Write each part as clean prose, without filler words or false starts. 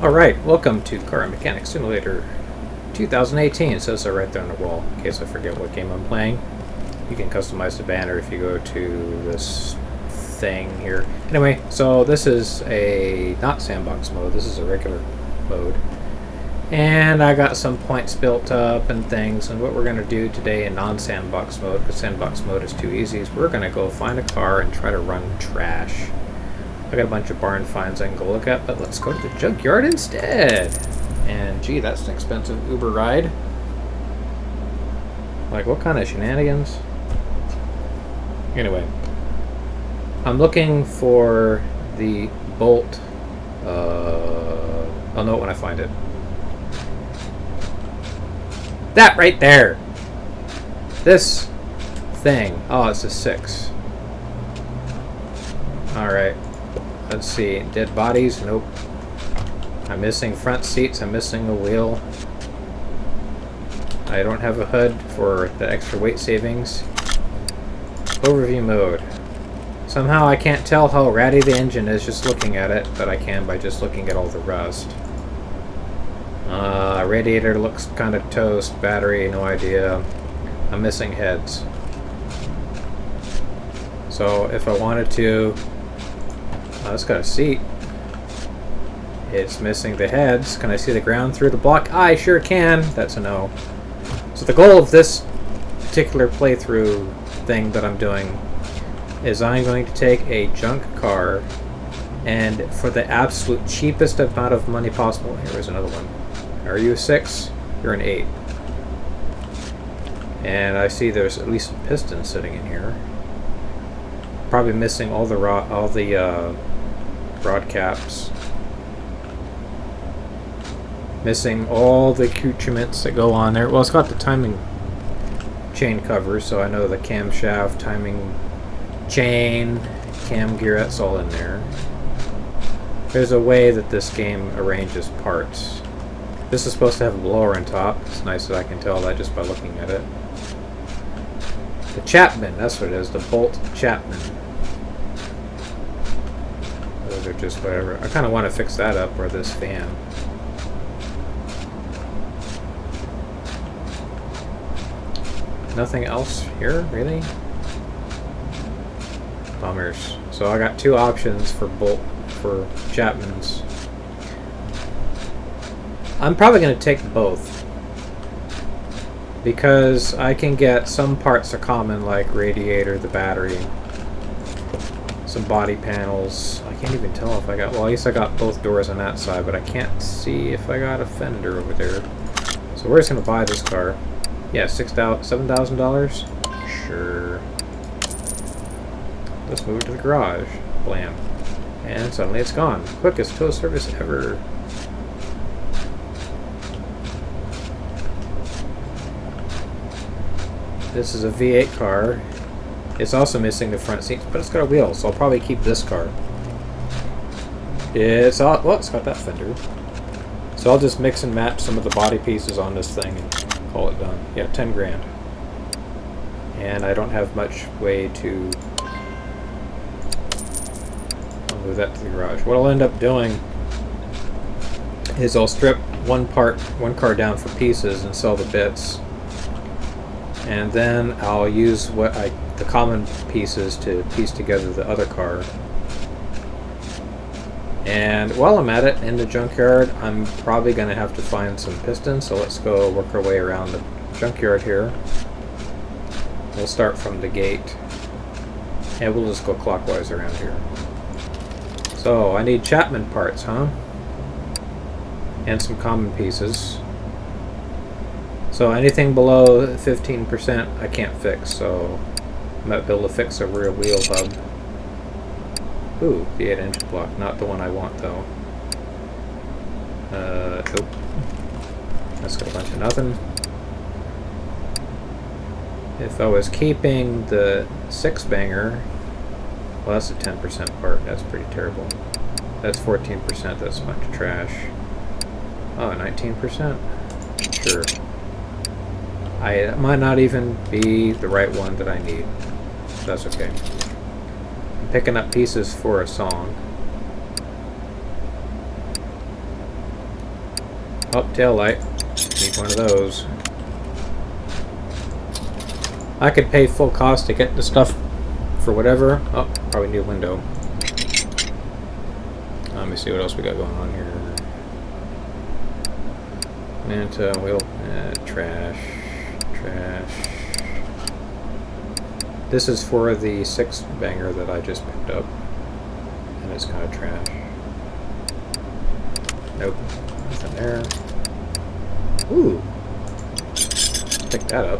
Alright, welcome to Car Mechanic Simulator 2018. It says so right there on the wall, in case I forget what game I'm playing. You can customize the banner if you go to this thing here. Anyway, so this is a not sandbox mode, this is a regular mode. And I got some points built up and things, and what we're going to do today in non-sandbox mode, because sandbox mode is too easy, is we're going to go find a car and try to run trash. I got a bunch of barn finds I can go look at, but let's go to the junkyard instead. And gee, that's an expensive Uber ride. Like, what kind of shenanigans? Anyway, I'm looking for the bolt. I'll know it when I find it. That right there! This thing. Oh, it's a 6. Alright. Let's see. Dead bodies? Nope. I'm missing front seats. I'm missing a wheel. I don't have a hood for the extra weight savings. Overview mode. Somehow I can't tell how ratty the engine is just looking at it, but I can by just looking at all the rust. Radiator looks kind of toast. Battery, no idea. I'm missing heads. So if I wanted to... Oh, it's got a seat. It's missing the heads. Can I see the ground through the block? I sure can. That's a no. So the goal of this particular playthrough thing that I'm doing is I'm going to take a junk car and for the absolute cheapest amount of money possible. Here's another one. Are you a 6? You're an 8. And I see there's at least some pistons sitting in here. Probably missing all the rod caps. Missing all the accoutrements that go on there. Well, it's got the timing chain cover, so I know the camshaft, timing chain, cam gear, that's all in there. There's a way that this game arranges parts. This is supposed to have a blower on top. It's nice that I can tell that just by looking at it. The Chapman, that's what it is, the Bolt Chapman. Those are just whatever. I kind of want to fix that up, or this fan. Nothing else here, really? Bummers. So I got two options for Chapmans. I'm probably going to take both because I can get some parts are common, like radiator, the battery, some body panels. I can't even tell if I got, well, at least I got both doors on that side, but I can't see if I got a fender over there. So we're just going to buy this car. Yeah, $7,000? Sure. Let's move it to the garage. Blam. And suddenly it's gone. Quickest tow service ever. This is a V8 car. It's also missing the front seats, but it's got a wheel, so I'll probably keep this car. It's all, well, it's got that fender. So I'll just mix and match some of the body pieces on this thing and call it done. Yeah, 10 grand. And I don't have much way to... I'll move that to the garage. What I'll end up doing is I'll strip one car down for pieces and sell the bits. And then I'll use the common pieces to piece together the other car. And while I'm at it in the junkyard, I'm probably going to have to find some pistons. So let's go work our way around the junkyard here. We'll start from the gate. And we'll just go clockwise around here. So I need Chapman parts, huh? And some common pieces. So anything below 15% I can't fix, so I might be able to fix a rear wheel hub. Ooh, V8 engine block, not the one I want though. Nope. That's got a bunch of nothing. If I was keeping the 6-banger, well, that's a 10% part, that's pretty terrible. That's 14%, that's a bunch of trash. Oh, 19%? Sure. It might not even be the right one that I need. That's okay. I'm picking up pieces for a song. Oh, tail light. Need one of those. I could pay full cost to get the stuff for whatever. Oh, probably need a window. Let me see what else we got going on here. Manta, wheel, trash. This is for the 6-banger that I just picked up. And it's kind of trash. Nope. Nothing there. Ooh. Pick that up.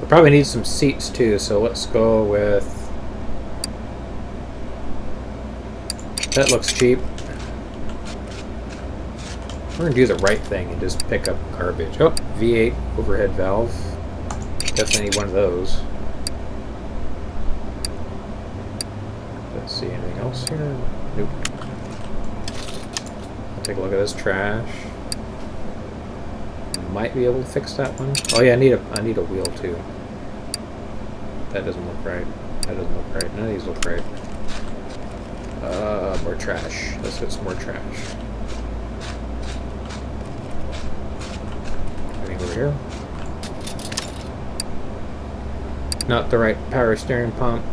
We probably need some seats too, so let's go with... That looks cheap. We're gonna do the right thing and just pick up garbage. Oh, V8 overhead valve. Definitely need one of those. Let's see, anything else here? Nope. I'll take a look at this trash. Might be able to fix that one. Oh yeah, I need a wheel too. That doesn't look right. That doesn't look right. None of these look right. More trash. Let's get some more trash. Anything over here? Not the right power steering pump.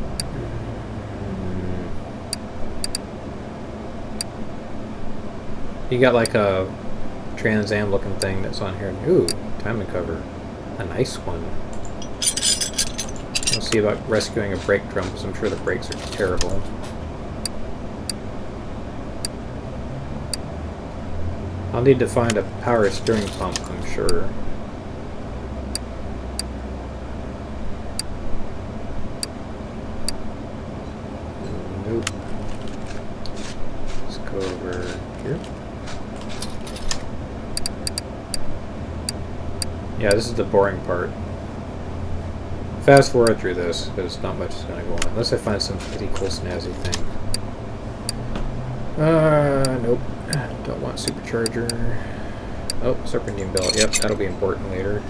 You got like a Trans Am looking thing that's on here. Ooh, timing cover. A nice one. We'll see about rescuing a brake drum because I'm sure the brakes are terrible. I'll need to find a power steering pump, I'm sure. Nope. Let's go over here. Yeah, this is the boring part. Fast forward through this, because not much is going to go on. Unless I find some pretty cool snazzy thing. Nope. Don't want supercharger. Oh, serpentine belt. Yep, that'll be important later.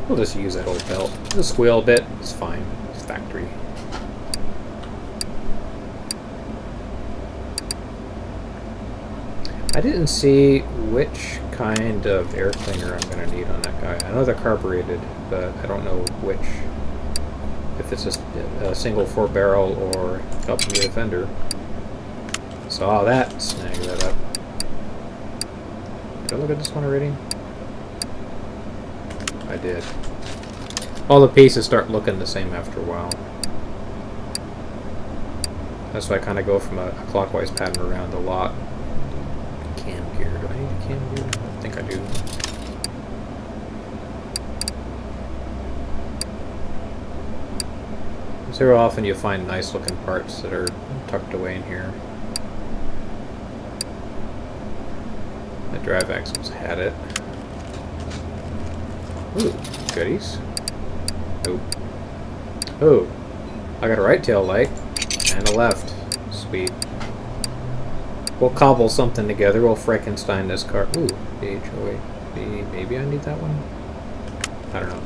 We'll just use that old belt. The squeal a bit. It's fine. It's factory. I didn't see which kind of air cleaner I'm going to need on that guy. I know they're carbureted, but I don't know which. If it's a single 4-barrel or up in the fender. Saw that. Snag that up. Did I look at this one already? I did. All the pieces start looking the same after a while. That's why I kind of go from a clockwise pattern around a lot. Cam gear. Do I need a cam gear? I think I do. So often you find nice looking parts that are tucked away in here. The drive axles had it. Ooh, goodies. Nope. Oh, I got a right tail light and a left. Sweet. We'll cobble something together. We'll Frankenstein this car. Ooh, HOA. Maybe I need that one? I don't know.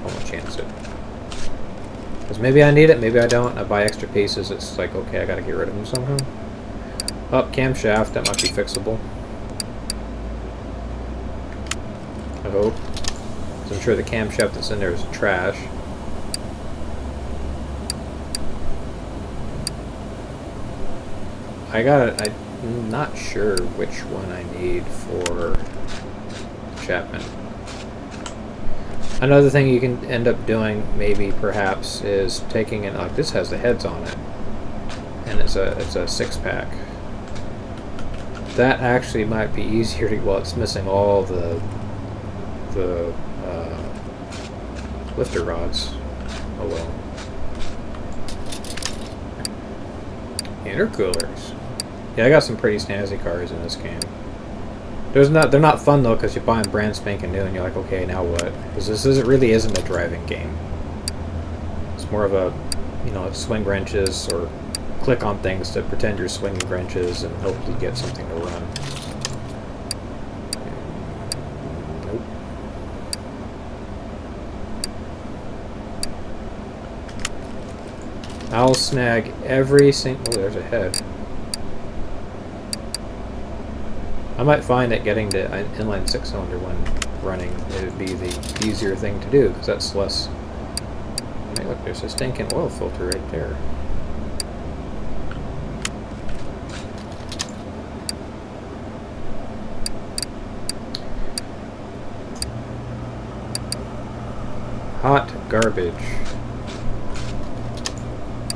I won't chance it. Because maybe I need it, maybe I don't. I buy extra pieces. It's like, okay, I gotta get rid of them somehow. Up, camshaft. That might be fixable. I hope. Because I'm sure the camshaft that's in there is trash. I'm not sure which one I need for Chapman. Another thing you can end up doing, maybe, perhaps, is taking it, like this has the heads on it. And it's a 6-pack. That actually might be easier to, well, it's missing all the lifter rods. Oh well. Intercoolers. Yeah, I got some pretty snazzy cars in this game. They're not fun though, because you buy them brand spanking new and you're like, okay, now what? Because this really isn't a driving game. It's more of a, you know, swing wrenches or click on things to pretend you're swinging wrenches and hopefully get something to run. Nope. I'll snag every single... Oh, there's a head. I might find that getting to an inline 6-cylinder when running, it would be the easier thing to do, because that's less... Hey, look, there's a stinking oil filter right there. Hot garbage.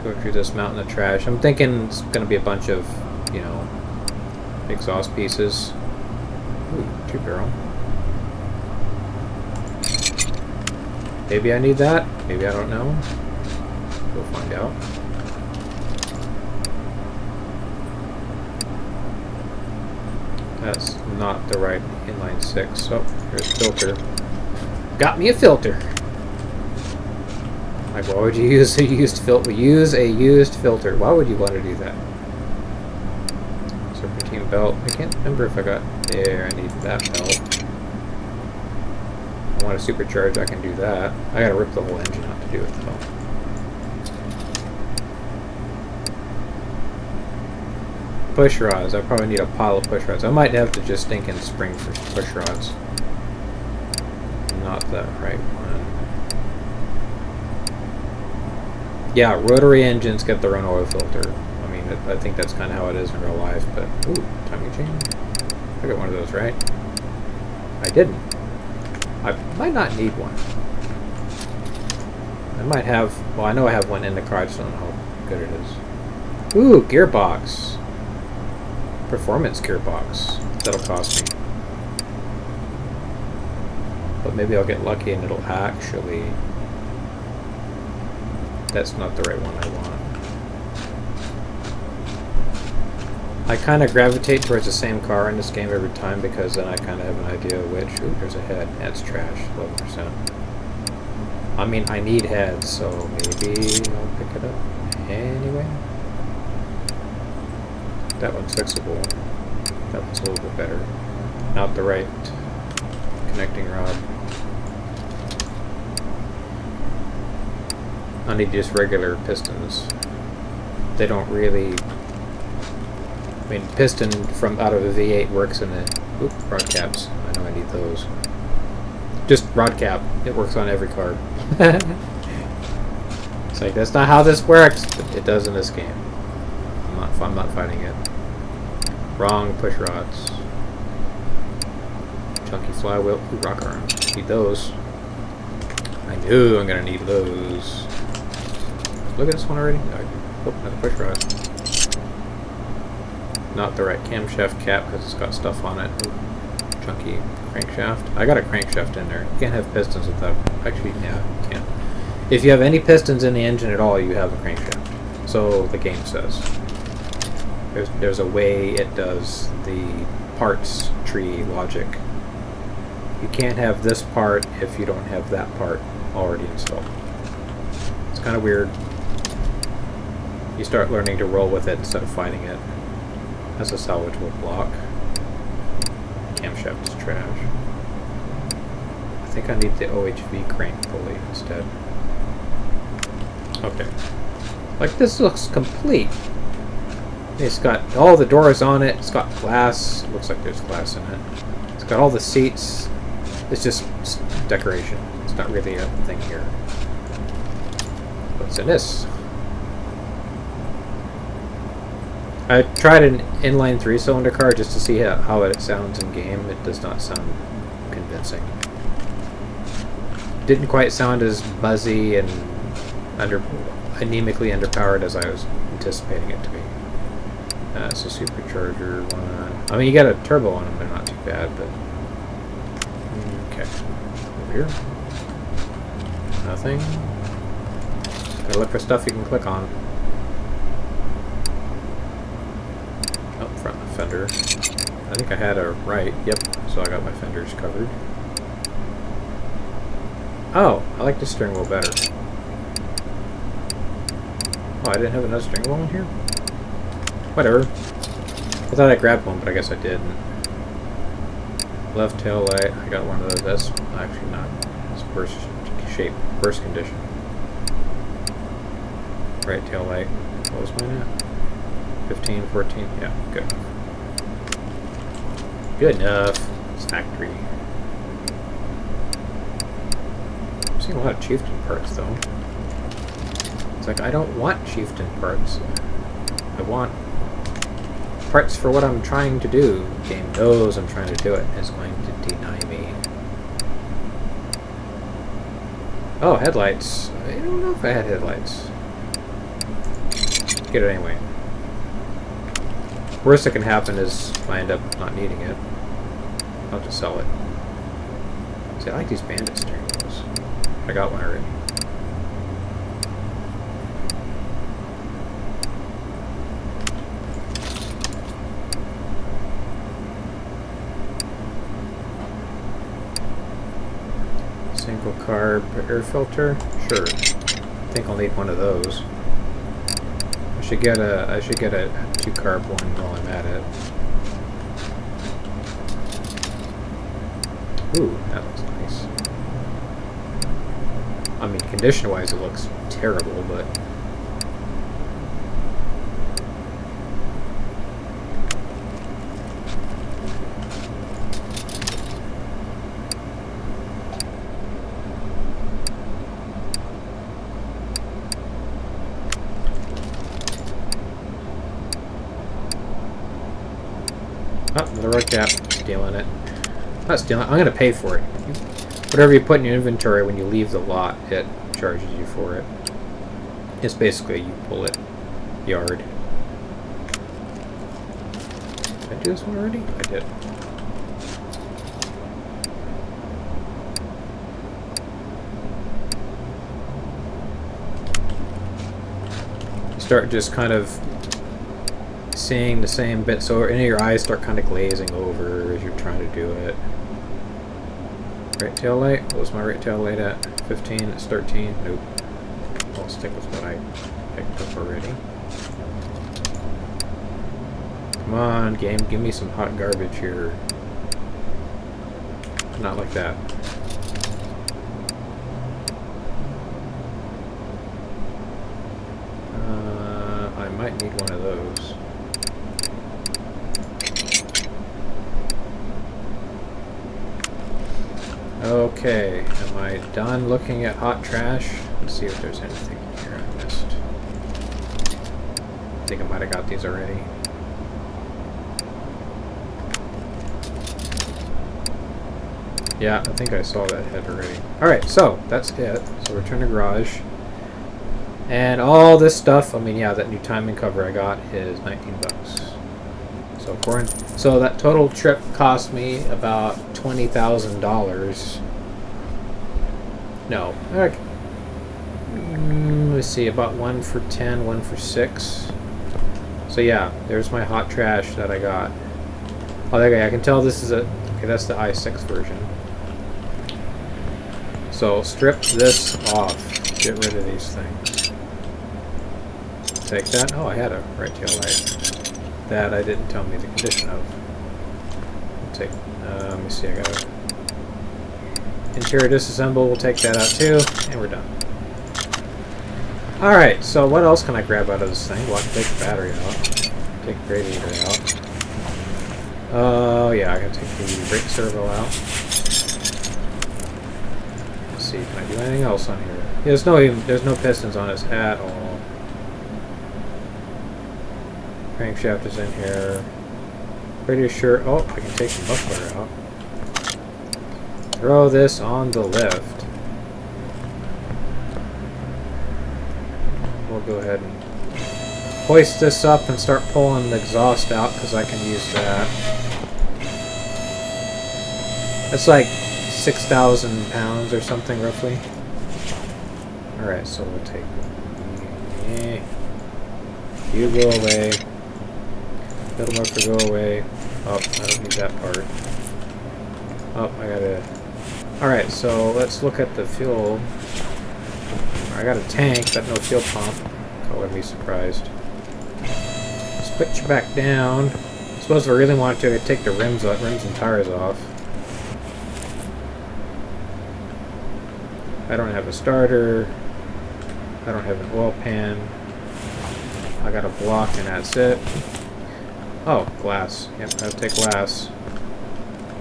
Go through this mountain of trash. I'm thinking it's going to be a bunch of, you know, exhaust pieces. Ooh, 2-barrel. Maybe I need that. Maybe I don't know. We'll find out. That's not the right inline 6. Oh, here's a filter. Got me a filter. Like, why would you use a used filter? Use a used filter. Why would you want to do that? Serpentine belt. I can't remember if I got there. I need that belt. I want to supercharge. I can do that. I gotta rip the whole engine out to do it though. Push rods. I probably need a pile of push rods. I might have to just think in spring for push rods. Not that right one. Yeah, rotary engines get their own oil filter. I mean, I think that's kind of how it is in real life, but... Ooh, timing chain. I got one of those, right? I didn't. I might not need one. I might have... Well, I know I have one in the car, I just don't know how good it is. Ooh, gearbox. Performance gearbox. That'll cost me. But maybe I'll get lucky and it'll actually... That's not the right one I want. I kind of gravitate towards the same car in this game every time because then I kind of have an idea of which... Ooh, there's a head. That's trash. 11%. I mean, I need heads, so maybe I'll pick it up anyway. That one's fixable. That one's a little bit better. Not the right connecting rod. I need just regular pistons. They don't really... I mean, piston from out of a V8 works in the... Oop, rod caps. I know I need those. Just rod cap. It works on every car. It's like, that's not how this works, but it does in this game. I'm not fighting it. Wrong push rods. Chunky flywheel. Ooh, rock arms. Need those. I knew I'm gonna need those. Look at this one already. Oh, another push rod. Not the right camshaft cap because it's got stuff on it. Ooh, chunky crankshaft. I got a crankshaft in there. You can't have pistons without... Actually, yeah, you can't. If you have any pistons in the engine at all, you have a crankshaft. So the game says. There's a way it does the parts tree logic. You can't have this part if you don't have that part already installed. It's kind of weird. You start learning to roll with it instead of fighting it. That's a salvageable block. Camshaft is trash. I think I need the OHV crank pulley instead. Okay. Like, this looks complete. It's got all the doors on it. It's got glass. It looks like there's glass in it. It's got all the seats. It's just decoration. It's not really a thing here. What's in this? I tried an inline 3-cylinder car just to see how it sounds in game. It does not sound convincing. Didn't quite sound as buzzy and anemically underpowered as I was anticipating it to be. It's a supercharger one. I mean, you got a turbo on them, they're not too bad, but... Okay. Over here. Nothing. Gotta look for stuff you can click on. Oh, front fender. I think I had a right. Yep, so I got my fenders covered. Oh, I like the steering wheel better. Oh, I didn't have another steering wheel in here? Whatever. I thought I grabbed one, but I guess I didn't. Left tail light. I got one of those. That's actually not. It's burst shape. Burst condition. Right tail light. What was mine at? 15, 14? Yeah, good. Good enough. It's factory. I'm seeing a lot of chieftain perks though. It's like I don't want chieftain perks. I want parts for what I'm trying to do. The game knows I'm trying to do it. It's going to deny me. Oh, headlights. I don't know if I had headlights. Get it anyway. Worst that can happen is I end up not needing it. I'll just sell it. See, I like these bandit steering wheels. I got one already. Single carb air filter? Sure. I think I'll need one of those. I should get a 2-carb one while I'm at it. Ooh, that looks nice. I mean, condition-wise, it looks terrible, but oh, another red cap. Stealing it. Not stealing it. I'm gonna pay for it. Whatever you put in your inventory when you leave the lot, it charges you for it. It's basically you pull it. Yard. Did I do this one already? I did. You start just kind of seeing the same bit, so any of your eyes start kind of glazing over as you're trying to do it. Right tail light? What was my right tail light at? 15? It's 13? Nope. I'll stick with what I picked up already. Come on, game, give me some hot garbage here. Not like that. I might need one of those. Okay, am I done looking at hot trash? Let's see if there's anything in here I missed. I think I might have got these already. Yeah, I think I saw that head already. Alright, so that's it. So return to garage. And all this stuff, I mean, yeah, that new timing cover I got is 19 bucks. So that total trip cost me about $20,000. No, okay. Let's see, about 1 for 10, 1 for 6. So yeah, there's my hot trash that I got. Oh, okay, I can tell this is okay, that's the i6 version. So strip this off. Get rid of these things. Take that. Oh, I had a right tail light. That I didn't tell me the condition of. Take. Let me see. I got interior disassemble. We'll take that out too, and we're done. All right. So what else can I grab out of this thing? Well, I can take the battery out. Take the radiator out. Oh yeah, I gotta take the brake servo out. Let's see. Can I do anything else on here? Yeah, there's no pistons on this at all. Crankshaft is in here. Pretty sure. Oh, I can take the muffler out. Throw this on the lift. We'll go ahead and hoist this up and start pulling the exhaust out because I can use that. That's like 6,000 pounds or something roughly. Alright, so we'll take. You go away. Little muffler go away. Oh, I don't need that part. Oh, I gotta. Alright, so let's look at the fuel. I got a tank, but no fuel pump. Color me surprised. Switch back down. I suppose if I really wanted to, I'd take the rims and tires off. I don't have a starter. I don't have an oil pan. I got a block and that's it. Oh, glass. Yep, I'll take glass.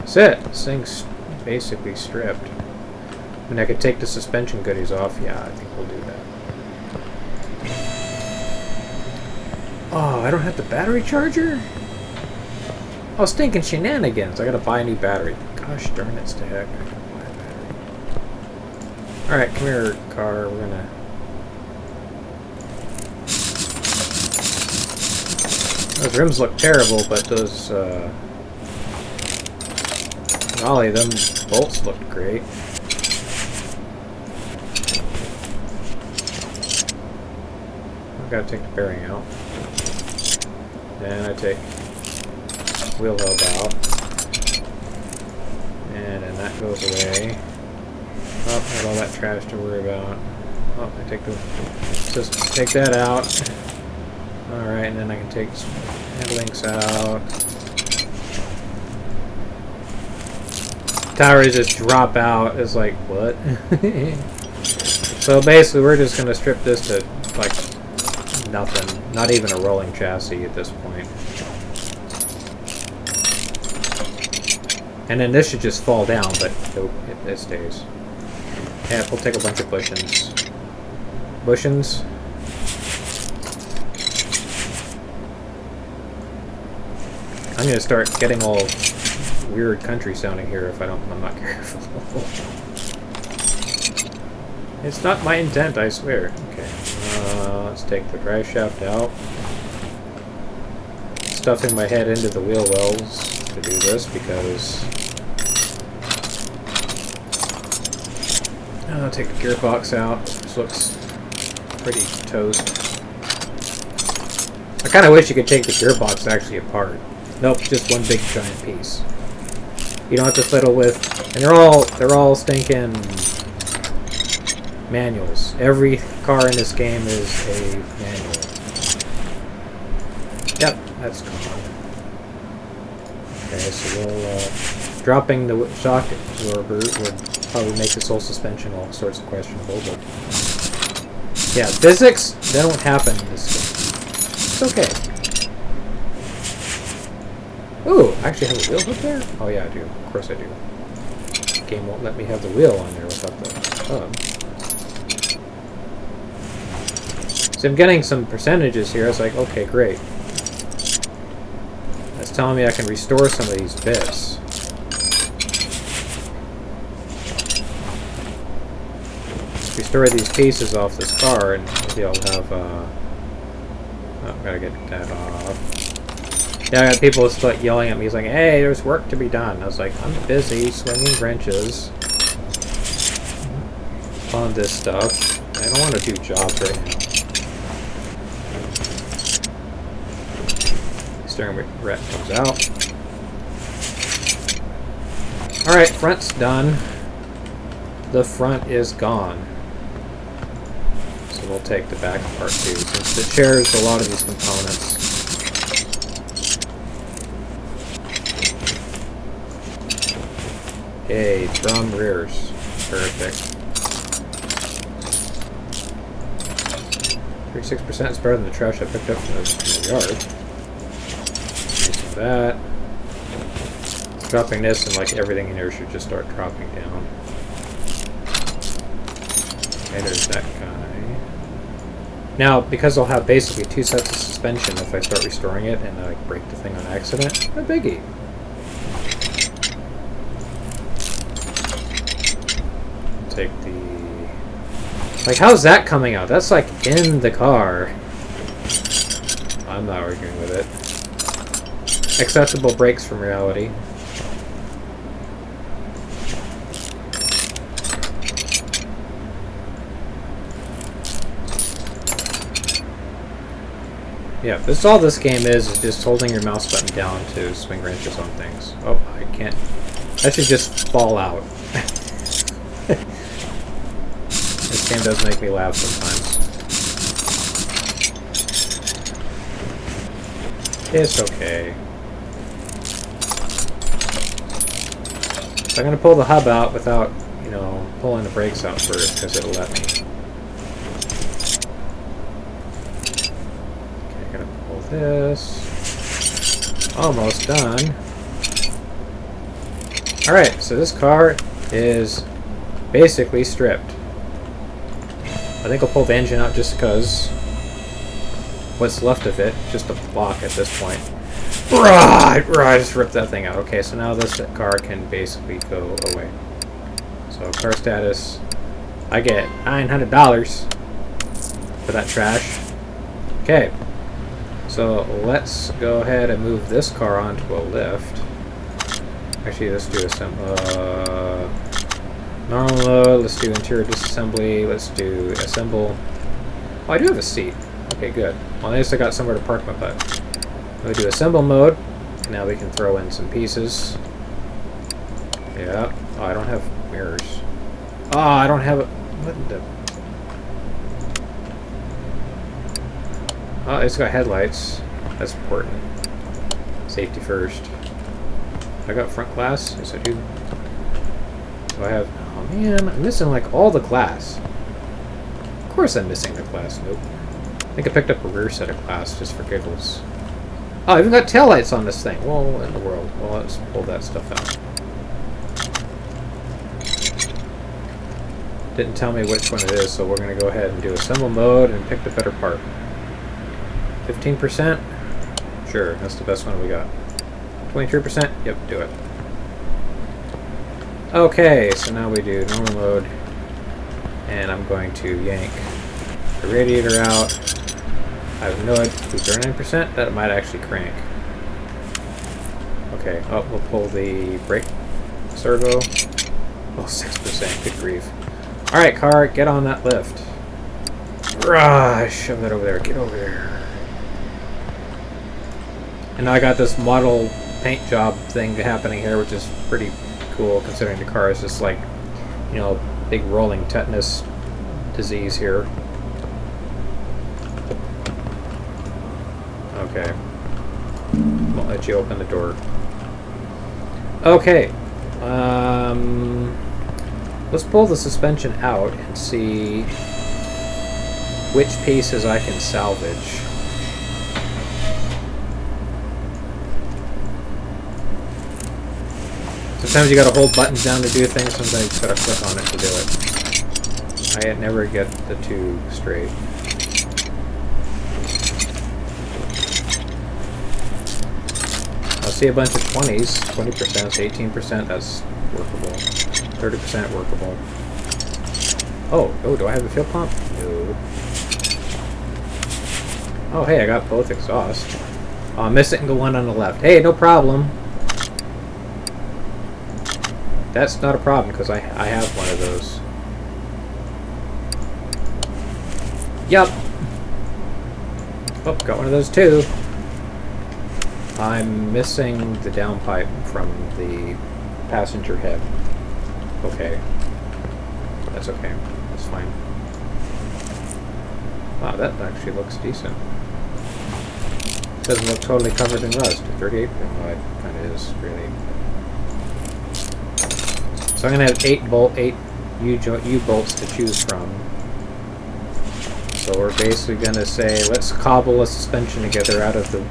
That's it. This thing's basically stripped. I mean, I could take the suspension goodies off. Yeah, I think we'll do that. Oh, I don't have the battery charger? Oh, stinking shenanigans. I gotta buy a new battery. Gosh darn it, to heck. I gotta buy a battery. Alright, come here, car. We're gonna... Those rims look terrible, but those, golly, them bolts look great. I've gotta take the bearing out. Then I take wheel hub out. And then that goes away. Oh, got all that trash to worry about. Oh, I take the... Just take that out. Alright, and then I can take some links out. Tires just drop out. It's like, what? So basically, we're just gonna strip this to, like, nothing. Not even a rolling chassis at this point. And then this should just fall down, but nope, it stays. Yeah, we'll take a bunch of bushings. Bushings? I'm gonna start getting all weird country sounding here if I'm not careful. It's not my intent, I swear. Okay, let's take the drive shaft out. Stuffing my head into the wheel wells to do this because I'll take the gearbox out. This looks pretty toast. I kind of wish you could take the gearbox actually apart. Nope, just one big giant piece. You don't have to fiddle with, and they're all stinking manuals. Every car in this game is a manual. Yep, that's gone. Okay, so we'll dropping the shock absorber would probably make this whole suspension all sorts of questionable, but yeah, physics, they don't happen in this game. It's okay. Ooh, I actually have a wheel hook there? Oh yeah, I do. Of course I do. The game won't let me have the wheel on there without the hub. So I'm getting some percentages here. I was like, okay, great. That's telling me I can restore some of these bits. Restore these pieces off this car, and maybe I'll have, oh, gotta get that off. Yeah, I got people start yelling at me. He's like, hey, there's work to be done. I was like, I'm busy swinging wrenches on this stuff. I don't want to do jobs right now. Steering rack comes out. Alright, front's done. The front is gone. So we'll take the back part too, since it shares a lot of these components. Okay, drum rears. Perfect. 36% is better than the trash I picked up from the yard. Use that. Dropping this, and like everything in here should just start dropping down. Okay, there's that guy. Now, because I'll have basically two sets of suspension if I start restoring it and I break the thing on accident, no biggie. Take the... Like, how's that coming out? That's like in the car. I'm not arguing with it. Acceptable breaks from reality. Yeah, this all this game is just holding your mouse button down to swing wrenches on things. Oh, I can't. That should just fall out. This game does make me laugh sometimes. It's okay. So I'm gonna pull the hub out without, you know, pulling the brakes out first, because it'll let me. Okay, I gotta pull this. Almost done. Alright, so this car is basically stripped. I think I'll pull the engine out just because what's left of it, just a block at this point. I just ripped that thing out. Okay, so now this car can basically go away. So car status, I get $900 for that trash. Okay, so let's go ahead and move this car onto a lift. Actually, let's do normal load. Let's do interior disassembly. Let's do assemble. Oh, I do have a seat. Okay, good. Well, at least I got somewhere to park my butt. We do assemble mode. Now we can throw in some pieces. Yeah. Oh, I don't have mirrors. Oh, I don't have a... What the... Oh, it's got headlights. That's important. Safety first. I got front glass? Yes, I do. Do I have... Oh, man. I'm missing, like, all the glass. Of course I'm missing the glass. Nope. I think I picked up a rear set of glass just for giggles. Oh, I even got taillights on this thing. Whoa, in the world. Well, let's pull that stuff out. Didn't tell me which one it is, so we're going to go ahead and do assemble mode and pick the better part. 15%? Sure, that's the best one we got. 23%? Yep, do it. Okay, so now we do normal mode. And I'm going to yank the radiator out. I have no idea. 39%? That might actually crank. Okay, oh, we'll pull the brake servo. Oh, 6%. Good grief. Alright, car, get on that lift. Shove that over there. Get over there. And now I got this model paint job thing happening here, which is pretty cool considering the car is just like, you know, big rolling tetanus disease here. Okay. Won't let you open the door. Okay. Let's pull the suspension out and see which pieces I can salvage. Sometimes you gotta hold buttons down to do things, sometimes you just gotta click on it to do it. I never get the two straight. I see a bunch of 20s, 20%, 18%, that's workable. 30% workable. Oh, do I have a fuel pump? No. Oh, hey, I got both exhaust. Oh, I'm missing the one on the left. Hey, no problem. That's not a problem, because I have one of those. Yup. Oh, got one of those too. I'm missing the downpipe from the passenger head. Okay. That's okay. That's fine. Wow, that actually looks decent. Doesn't look totally covered in rust. 38? Well, it kind of is, really. So I'm going to have 8 U-bolts to choose from. So we're basically going to say, let's cobble a suspension together out of the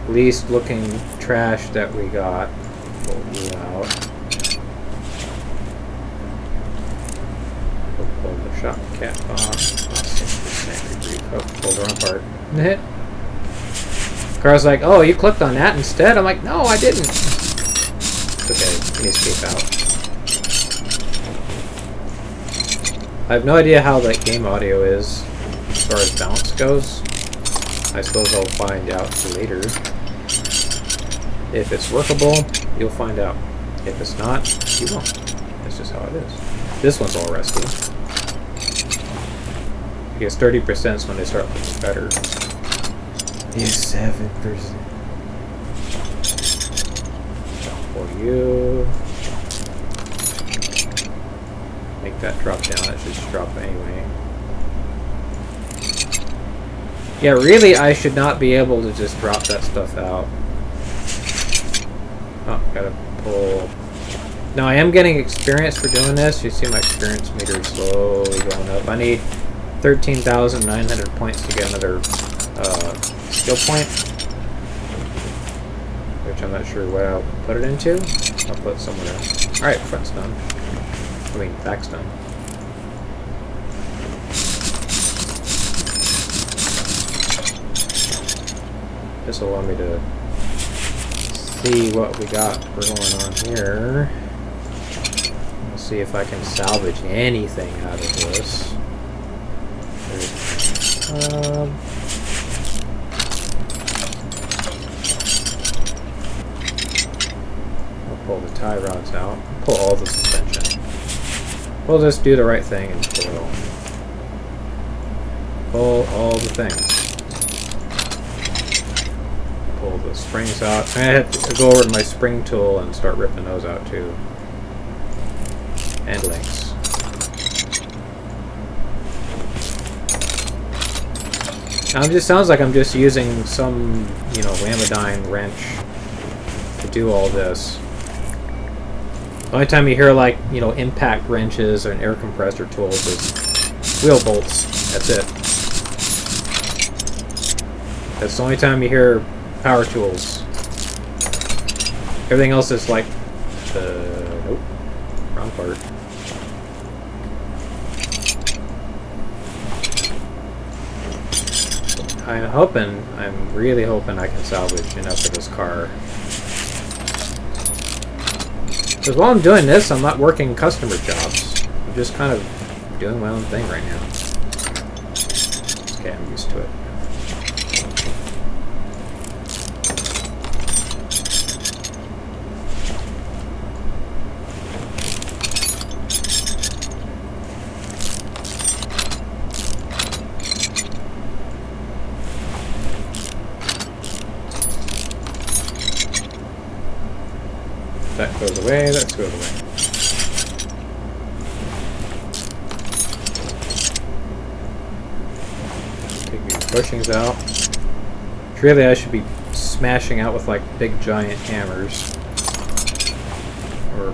least looking trash that we got. Pull you out. We'll pull the shop cap off. 6% oh, pull the wrong part. Car's like, oh, you clicked on that instead? I'm like, no, I didn't. It's okay, you escape out. I have no idea how that game audio is as far as balance goes. I suppose I'll find out later. If it's workable, you'll find out. If it's not, you won't. That's just how it is. This one's all rusty. I guess 30% is when they start looking better. Yes, 7%. For you. Make that drop down. It should just drop anyway. Yeah, really, I should not be able to just drop that stuff out. Oh, gotta pull. Now, I am getting experience for doing this. You see my experience meter slowly going up. I need 13,900 points to get another skill point. which I'm not sure what I'll put it into. I'll put somewhere. Alright, front's done. I mean, back's done. This will allow me to see what we got going on here. We'll see if I can salvage anything out of this. I'll pull the tie rods out. Pull all the suspension. We'll just do the right thing and pull it all. Pull all the things. Pull the springs out. I have to go over to my spring tool and start ripping those out too. And links. Now it just sounds like I'm just using some, you know, Lamidine wrench to do all this. The only time you hear, like, you know, impact wrenches or an air compressor tools is wheel bolts. That's it. That's the only time you hear power tools. Everything else is like nope, wrong part. I'm really hoping I can salvage enough of this car. Because while I'm doing this, I'm not working customer jobs. I'm just kind of doing my own thing right now. Okay, I'm used to it. That goes away, that goes away. Take these bushings out. Really, I should be smashing out with like big giant hammers. Or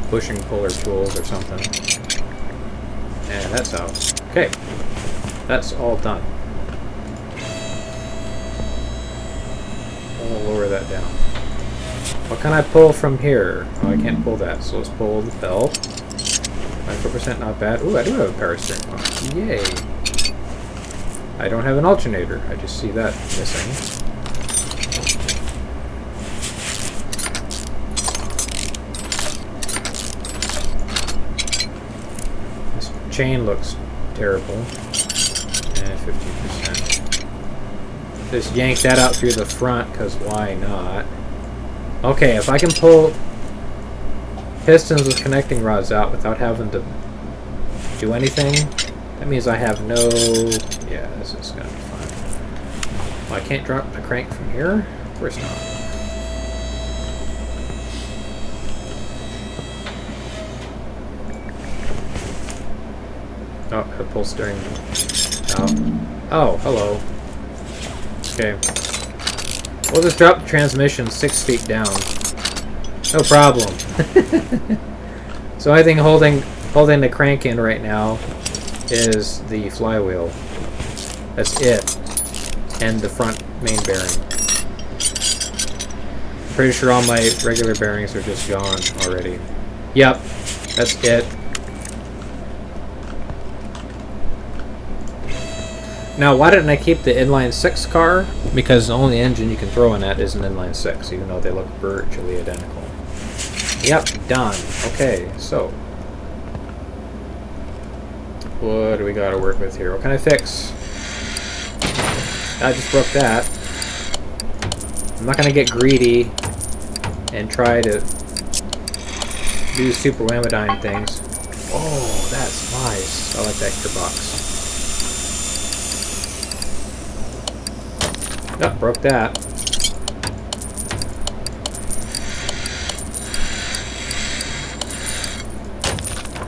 bushing puller tools or something. And that's out. Okay. That's all done. I'll lower that down. What can I pull from here? Oh, I can't pull that, so let's pull the belt. 94%, not bad. Ooh, I do have a power steering pump. Yay! I don't have an alternator. I just see that missing. This chain looks terrible. And 15%. Just yank that out through the front, because why not? Okay, if I can pull pistons with connecting rods out without having to do anything, that means I have no... Yeah, this is going to be fun. Well, I can't drop the crank from here? Of course not. Oh, I pull steering out. Oh, hello. Okay. We'll just drop the transmission 6 feet down. No problem. So I think holding the crank in right now is the flywheel. That's it. And the front main bearing. Pretty sure all my regular bearings are just gone already. Yep, that's it. Now, why didn't I keep the inline 6 car? Because the only engine you can throw in that is an inline 6, even though they look virtually identical. Yep, done. Okay, so what do we got to work with here? What can I fix? I just broke that. I'm not going to get greedy and try to do super Lamidine things. Oh, that's nice. I like that gearbox. Oh, broke that.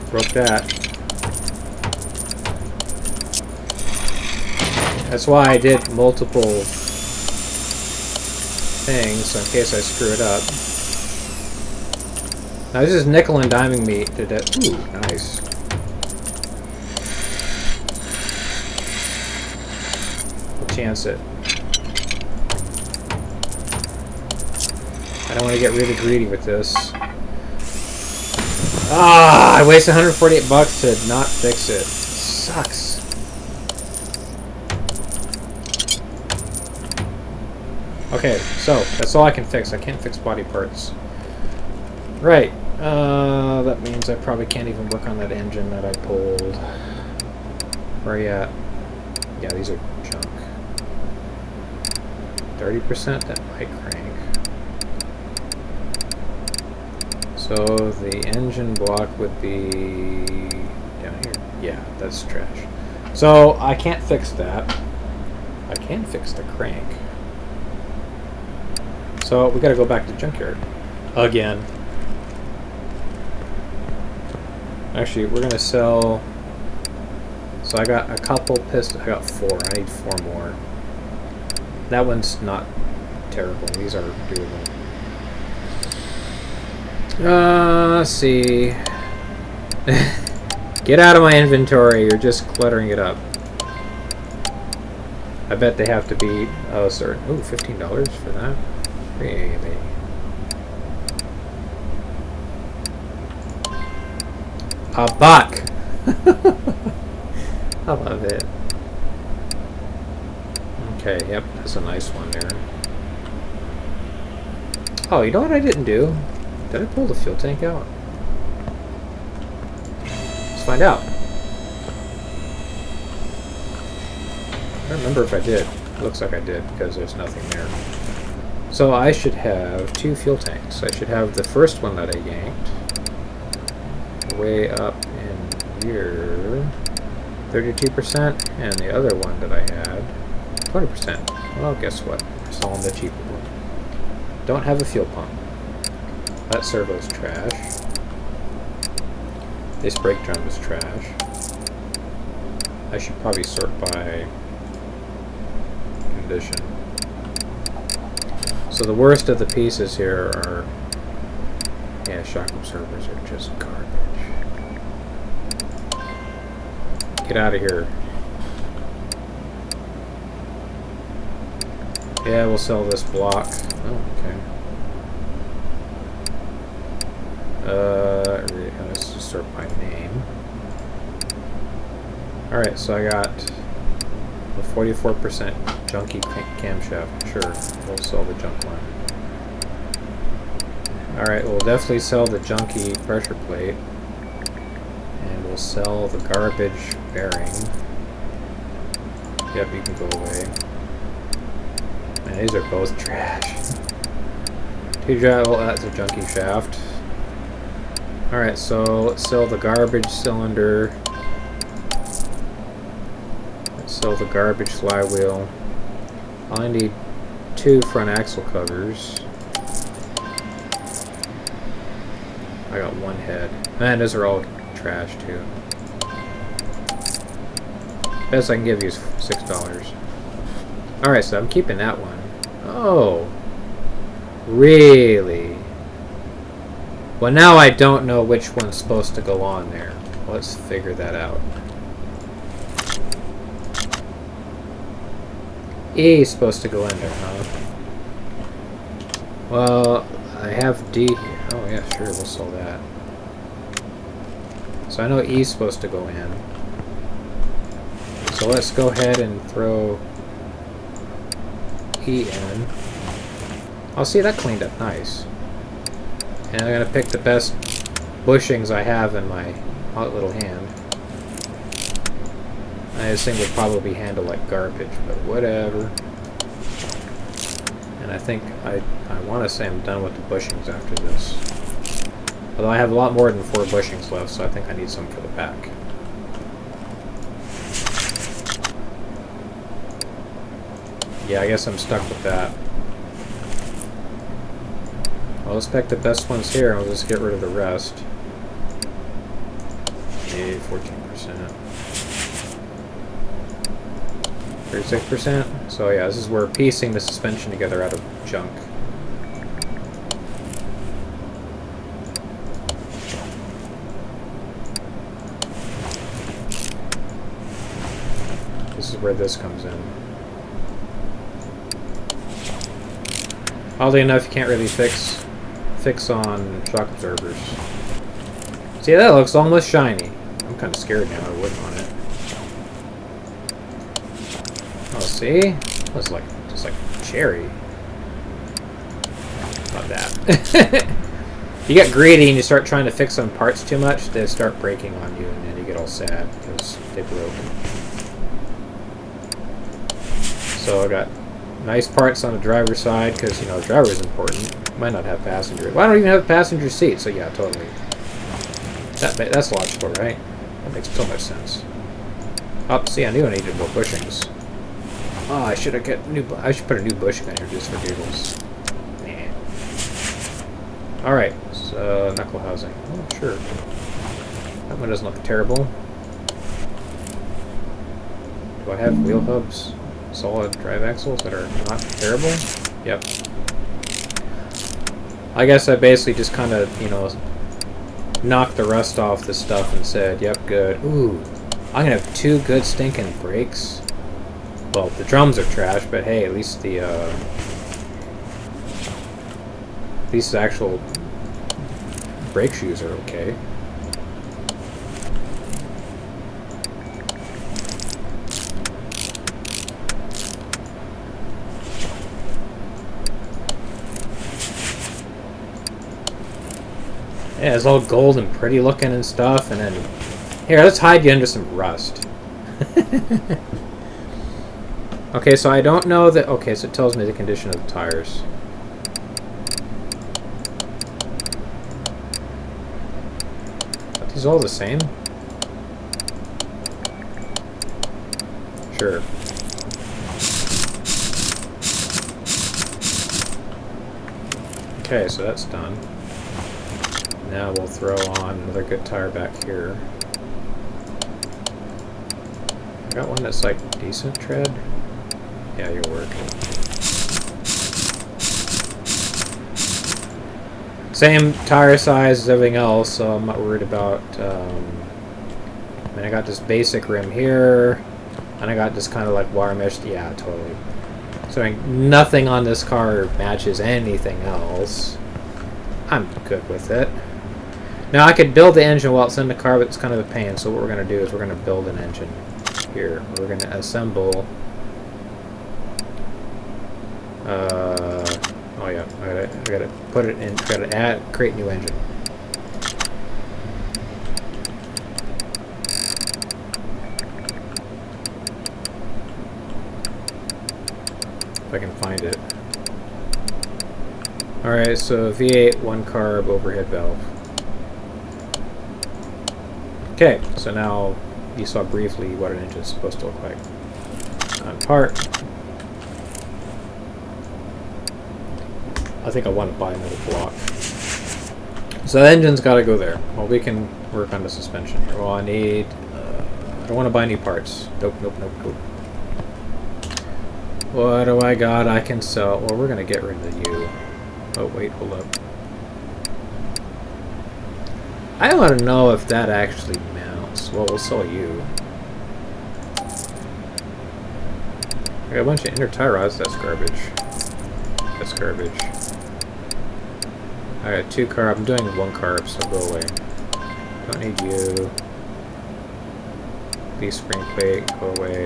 Broke that. That's why I did multiple things, so in case I screw it up. Now this is nickel and diming me to death. Ooh, nice. We'll chance it. don't want to get really greedy with this. Ah, I wasted 148 bucks to not fix it. Sucks. Okay, so that's all I can fix. I can't fix body parts. Right. That means I probably can't even work on that engine that I pulled. Where are you at? Yeah, these are junk. 30%, that might crank. So the engine block would be down here. Yeah, that's trash. So I can't fix that. I can fix the crank. So we gotta go back to Junkyard. Again. Actually, we're gonna sell... So I got a couple pistons. I got 4. I need 4 more. That one's not terrible. These are doable. Let's see. Get out of my inventory. You're just cluttering it up. I bet they have to be... Oh, sorry. Ooh, $15 for that? Really? A buck! I love it. Okay, yep, that's a nice one there. Oh, you know what I didn't do? Did I pull the fuel tank out? Let's find out. I don't remember if I did. It looks like I did, because there's nothing there. So I should have 2 fuel tanks. I should have the first one that I yanked way up in here, 32%, and the other one that I had, 20%. Well, guess what? We're selling the cheaper one. Don't have a fuel pump. That servo's trash. This brake drum is trash. I should probably sort by condition. So the worst of the pieces here are, yeah, shock absorbers are just garbage. Get out of here. Yeah, we'll sell this block. Oh, okay. Let's just sort by name. Alright, so I got the 44% junky camshaft. Sure, we'll sell the junk one. Alright, we'll definitely sell the junky pressure plate. And we'll sell the garbage bearing. Yep, you can go away. Man, these are both trash. Well, that's a junky shaft. Alright, so let's sell the garbage cylinder. Let's sell the garbage flywheel. I need 2 front axle covers. I got 1 head. Man, those are all trash too. Best I can give you is $6. Alright, so I'm keeping that one. Oh. Really? Well, now I don't know which one's supposed to go on there. Let's figure that out. E is supposed to go in there, huh? Well, I have D here. Oh yeah, sure, we'll sell that. So I know E is supposed to go in. So let's go ahead and throw E in. Oh, see, that cleaned up nice. And I'm going to pick the best bushings I have in my hot little hand. This thing would probably handle like garbage, but whatever. And I think I want to say I'm done with the bushings after this. Although I have a lot more than 4 bushings left, so I think I need some for the back. Yeah, I guess I'm stuck with that. Well, let's pick the best ones here, and we'll just get rid of the rest. Yay, 14%. 36%. So yeah, this is where we're piecing the suspension together out of junk. This is where this comes in. Oddly enough, you can't really fix fix on shock absorbers. See, that looks almost shiny. I'm kind of scared now. I'm working on it. Oh, see? That's like just like cherry. Not that. You get greedy and you start trying to fix on parts too much, they start breaking on you, and then you get all sad because they broke. So I got nice parts on the driver's side because, you know, the driver is important. Might not have passenger. Well, I don't even have a passenger seat, so yeah, totally. That's logical, right? That makes so much sense. Oh, see, I knew I needed more bushings. Oh, I should put a new bushing on here just for giggles. Nah. Alright, so knuckle housing. Oh, sure. That one doesn't look terrible. Do I have wheel hubs? Solid drive axles that are not terrible? Yep. I guess I basically just kind of, you know, knocked the rust off the stuff and said, yep, good. Ooh, I'm gonna have 2 good stinking brakes. Well, the drums are trash, but hey, at least the actual brake shoes are okay. Yeah, it's all gold and pretty looking and stuff, and then here, let's hide you under some rust. Okay, so I don't know that. Okay, so it tells me the condition of the tires. Are these all the same? Sure. Okay, so that's done. Now we'll throw on another good tire back here. I got one that's like decent tread. Yeah, you'll work. Same tire size as everything else, so I'm not worried about. I mean, I got this basic rim here, and I got this kind of like wire mesh. Yeah, totally. So I mean, nothing on this car matches anything else. I'm good with it. Now I could build the engine while it's in the car, but it's kind of a pain. So what we're going to do is we're going to build an engine here. We're going to assemble. Oh yeah, I gotta put it in. Gotta create new engine. If I can find it. All right, so V8 1 carb overhead valve. Okay, so now you saw briefly what an engine is supposed to look like. On part. I think I want to buy another block. So the engine's got to go there. Well, we can work on the suspension here. Well, I need... I don't want to buy any parts. Nope. What do I got I can sell? Well, we're going to get rid of you. Oh, wait, hold up. I want to know if that actually mounts. Well, we'll sell you. I got a bunch of inner tie rods. That's garbage. That's garbage. I got 2 carb. I'm doing 1 carb, so go away. Don't need you. These spring plate, go away.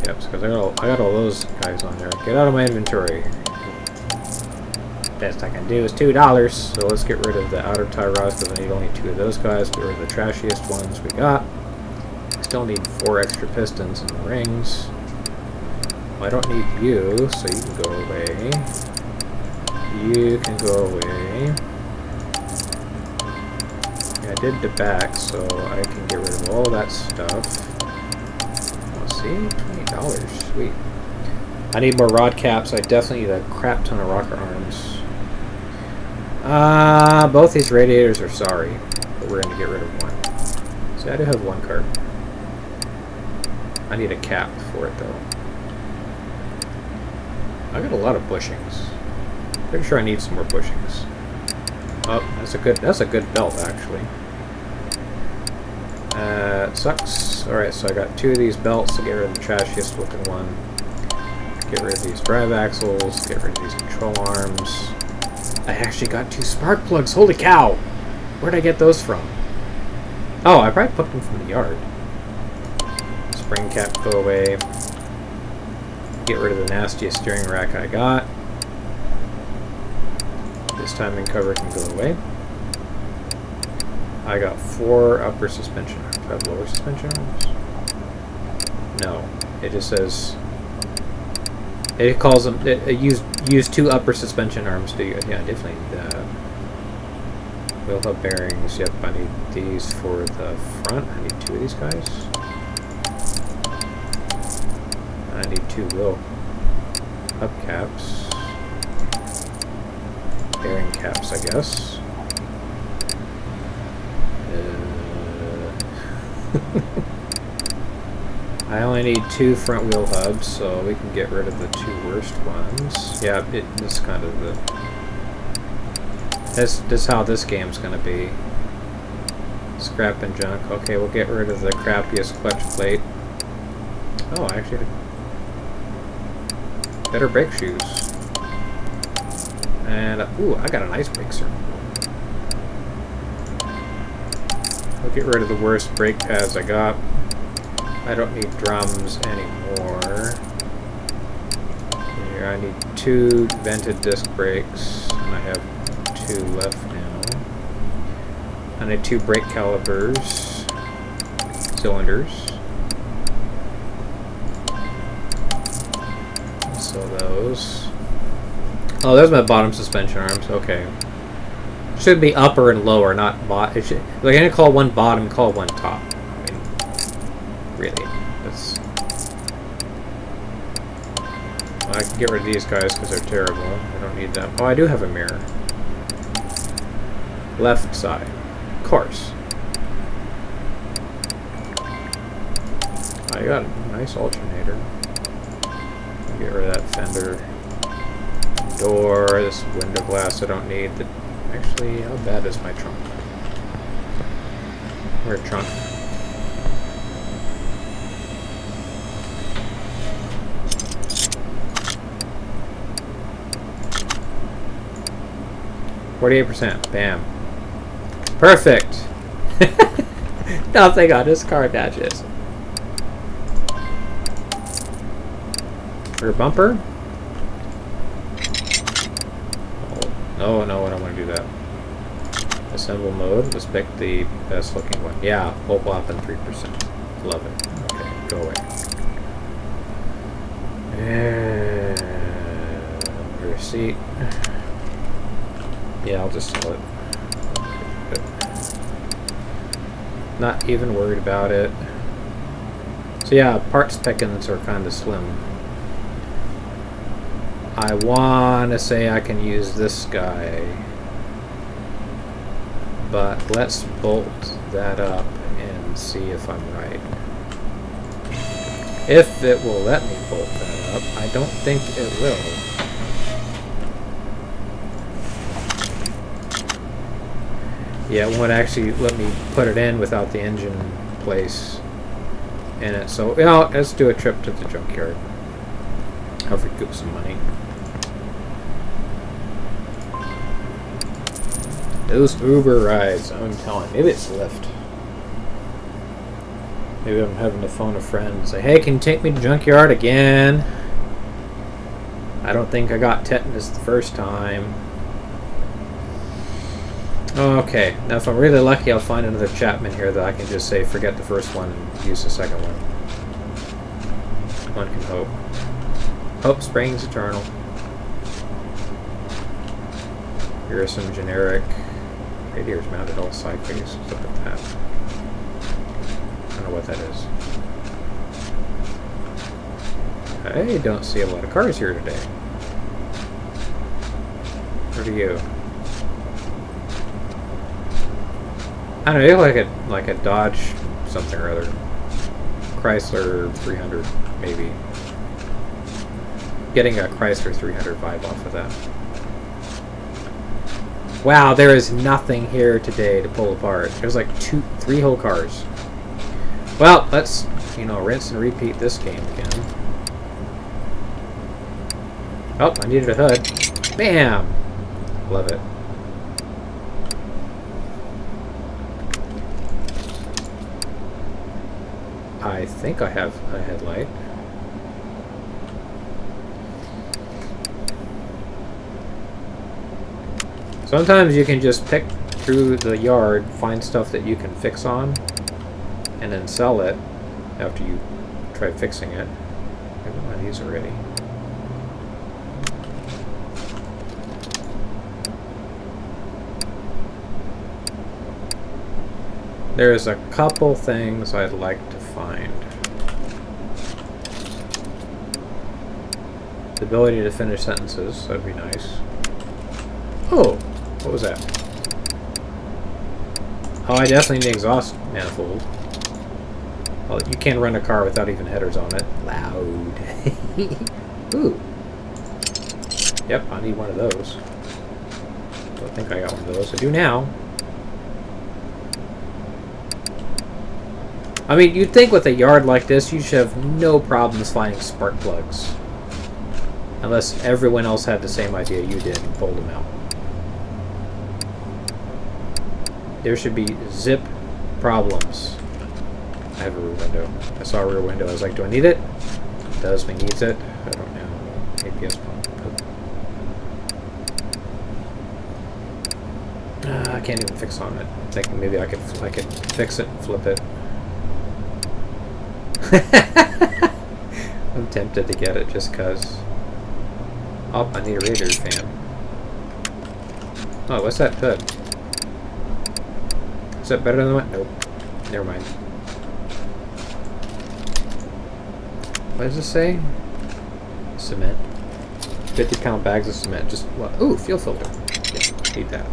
Yep, because I got all those guys on there. Get out of my inventory. Best I can do is $2. So let's get rid of the outer tie rods because I need only 2 of those guys. Get rid of the trashiest ones we got. Still need 4 extra pistons and rings. Well, I don't need you, so you can go away. You can go away. Yeah, I did the back, so I can get rid of all that stuff. Oh, see? $20. Sweet. I need more rod caps. I definitely need a crap ton of rocker arms. Both these radiators are sorry, but we're going to get rid of one. See, I do have 1 card. I need a cap for it, though. I got a lot of bushings. Pretty sure I need some more bushings. Oh, that's a good belt actually. It sucks. Alright, so I got 2 of these belts to get rid of the trashiest looking one. Get rid of these drive axles, get rid of these control arms. I actually got 2 spark plugs. Holy cow! Where'd I get those from? Oh, I probably put them from the yard. Spring cap, go away. Get rid of the nastiest steering rack I got. This timing cover can go away. I got 4 upper suspension arms. Do I have lower suspension arms? No. It just says... It calls them... Use 2 upper suspension arms to... Yeah, definitely need that. Wheel hub bearings. Yep, I need these for the front. I need 2 of these guys. I need 2 wheel hubcaps. Bearing caps, I guess. I only need 2 front wheel hubs, so we can get rid of the 2 worst ones. Yeah, this kind of the... This is how this game's gonna be. Scrap and junk. Okay, we'll get rid of the crappiest clutch plate. Oh, actually, better brake shoes. And, ooh, I got an ice brake circle. We'll get rid of the worst brake pads I got. I don't need drums anymore. Here, I need 2 vented disc brakes, and I have 2 left now. I need 2 brake calipers, cylinders. So those. Oh, there's my bottom suspension arms. Okay. Should be upper and lower, not bottom. Like I'm gonna call one bottom, call one top. I mean, really, that's. Well, I can get rid of these guys because they're terrible. I don't need them. Oh, I do have a mirror. Left side, of course. I got a nice alternator. Get rid of that fender. Door, this window glass I don't need. Actually, how bad is my trunk? Where's trunk? %. Bam. Perfect! Nothing on this car matches. Rear bumper? Oh, no, I don't want to do that. Assemble mode. Let's pick the best looking one. Yeah, whole flop and 3%. Love it. Okay, go away. And rear seat. Yeah, I'll just sell it. Good. Not even worried about it. So yeah, parts pickings are kind of slim. I want to say I can use this guy, but let's bolt that up and see if I'm right. If it will let me bolt that up, I don't think it will. Yeah, it won't actually let me put it in without the engine place in it. So, you know, let's do a trip to the junkyard. I'll recoup some money. Those Uber rides, I'm telling you, maybe it's Lyft. Maybe I'm having to phone a friend and say, hey, can you take me to Junkyard again? I don't think I got tetanus the first time. Okay, now if I'm really lucky, I'll find another Chapman here that I can just say, forget the first one and use the second one. One can hope. Hope springs eternal. Here are some generic radiators mounted all sideways. Look at that. I don't know what that is. I don't see a lot of cars here today. What are you? I don't know, you look like a Dodge something or other. Chrysler 300, maybe. Getting a Chrysler 300 vibe off of that. Wow, there is nothing here today to pull apart. There's like 3 whole cars. Well, let's, rinse and repeat this game again. Oh, I needed a hood. Bam! Love it. I think I have a headlight. Sometimes you can just pick through the yard, find stuff that you can fix on, and then sell it after you try fixing it. I have one of these already. There's a couple things I'd like to find. The ability to finish sentences, that'd be nice. Oh, what was that? Oh, I definitely need the exhaust manifold. Well, you can't run a car without even headers on it. Loud. Ooh. Yep, I need one of those. Don't think I got one of those. I do now. I mean, you'd think with a yard like this, you should have no problems finding spark plugs. Unless everyone else had the same idea you did and pulled them out. There should be zip problems. I have a rear window. I saw a rear window. I was like, do I need it? It does. It needs it. I don't know. APS pump. I can't even fix on it. I'm thinking maybe I could fix it and flip it. I'm tempted to get it just cause. Oh, I need a radiator fan. Oh, what's that hood? Is that better than the one? Nope. Never mind. What does it say? Cement. 50-pound bags of cement. Just what? Ooh, fuel filter. Yeah, need that.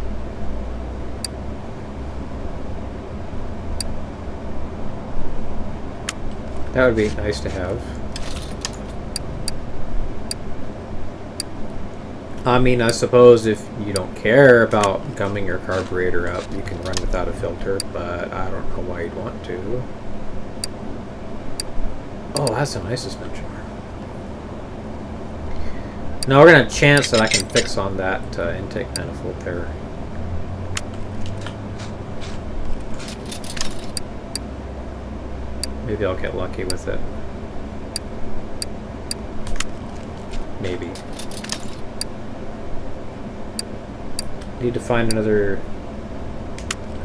That would be nice to have. I mean, I suppose if you don't care about gumming your carburetor up, you can run without a filter, but I don't know why you'd want to. Oh, that's a nice suspension. Now we're going to chance that I can fix on that intake manifold there. Maybe I'll get lucky with it. Maybe. Need to find another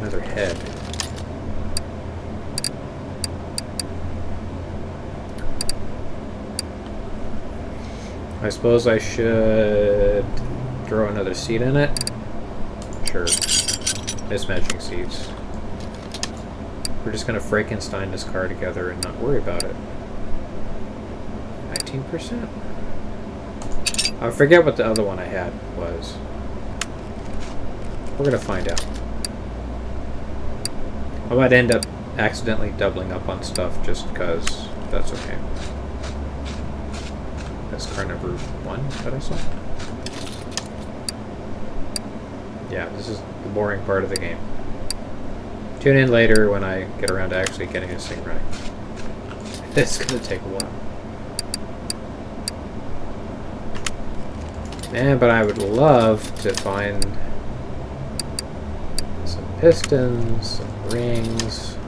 head. I suppose I should throw another seat in it. Sure. Mismatching seats. We're just gonna Frankenstein this car together and not worry about it. 19%? I forget what the other one I had was. We're gonna find out. I might end up accidentally doubling up on stuff just because that's okay. That's car number 1 that I saw. Yeah, this is the boring part of the game. Tune in later when I get around to actually getting this thing running. It's gonna take a while. Man, but I would love to find some pistons, some rings.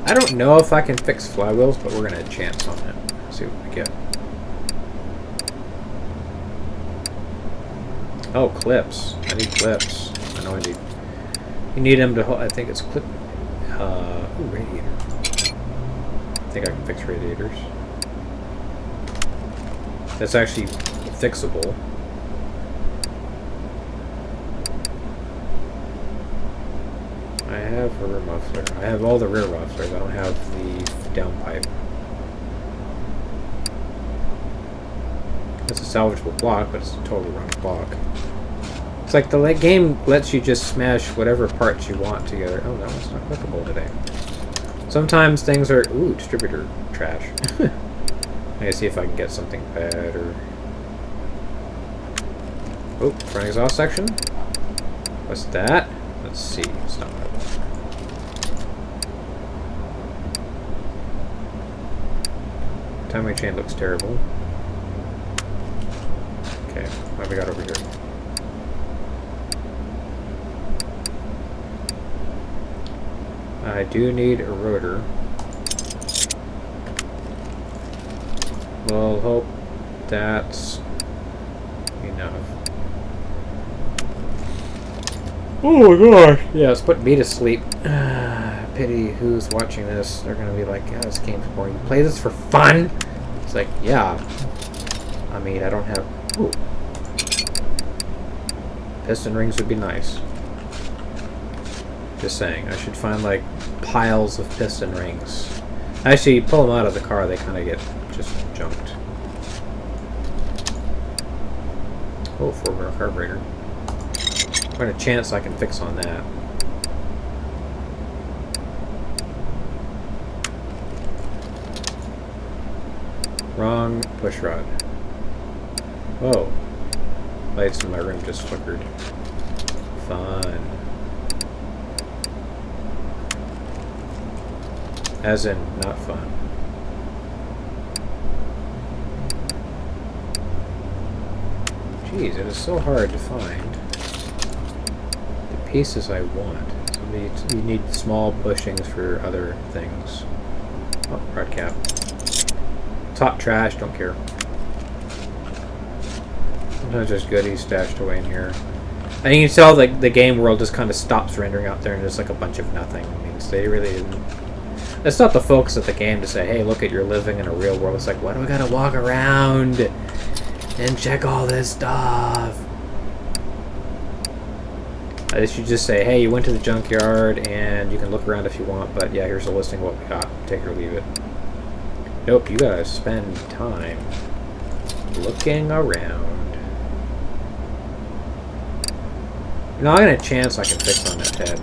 I don't know if I can fix flywheels, but we're gonna chance on it. See what we get. Oh, clips. I need clips. I know I need. You need them to hold. I think it's clip. Ooh, radiator. I think I can fix radiators. That's actually fixable. I have a rear muffler. I have all the rear mufflers. I don't have the downpipe. It's a salvageable block, but it's a totally wrong block. It's like the game lets you just smash whatever parts you want together. Oh, that one's not clickable today. Sometimes things are... Ooh, distributor trash. I gotta see if I can get something better. Oh, front exhaust section. What's that? Let's see. It's not what I Timing chain looks terrible. Okay, what have we got over here? I do need a rotor. We'll hope that's enough. Oh my gosh! Yeah, it's put me to sleep. Pity who's watching this. They're gonna be like, yeah, this game's boring. You play this for fun? It's like, yeah. I mean, I don't have... Ooh. Piston rings would be nice. Just saying. I should find, like, piles of piston rings. Actually, you pull them out of the car, they kind of get just junked. Oh, four-wheel carburetor. What a chance I can fix on that. Wrong push rod. Whoa. Lights in my room just flickered. Fun. As in, not fun. Jeez, it is so hard to find the pieces I want. So you need small bushings for other things. Oh, rod cap. Top trash, don't care. Sometimes there's goodies stashed away in here. And you can tell like the game world just kind of stops rendering out there and there's like a bunch of nothing. I mean, they really didn't. That's not the focus of the game to say, hey, look at you're living in a real world. It's like, why do I gotta walk around and check all this stuff? They should just say, hey, you went to the junkyard and you can look around if you want, but yeah, here's a listing of what we got. Take it or leave it. Nope, you gotta spend time looking around. Not in a chance I can fix on that head.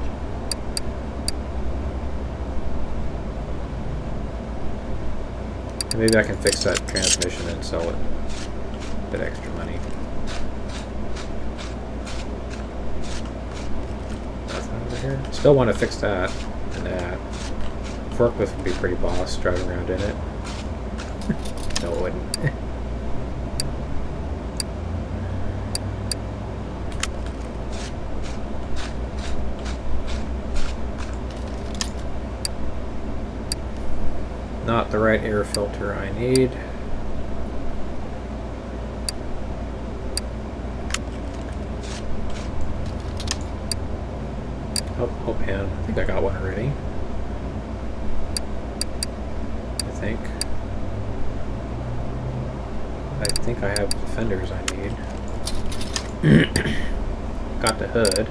Maybe I can fix that transmission and sell it. A bit extra money. Nothing over here. Still want to fix that and that. Forklift would be pretty boss driving around in it. No, it wouldn't. Not the right air filter I need. Oh man, I think I got one already. I think I have the fenders I need. Got the hood.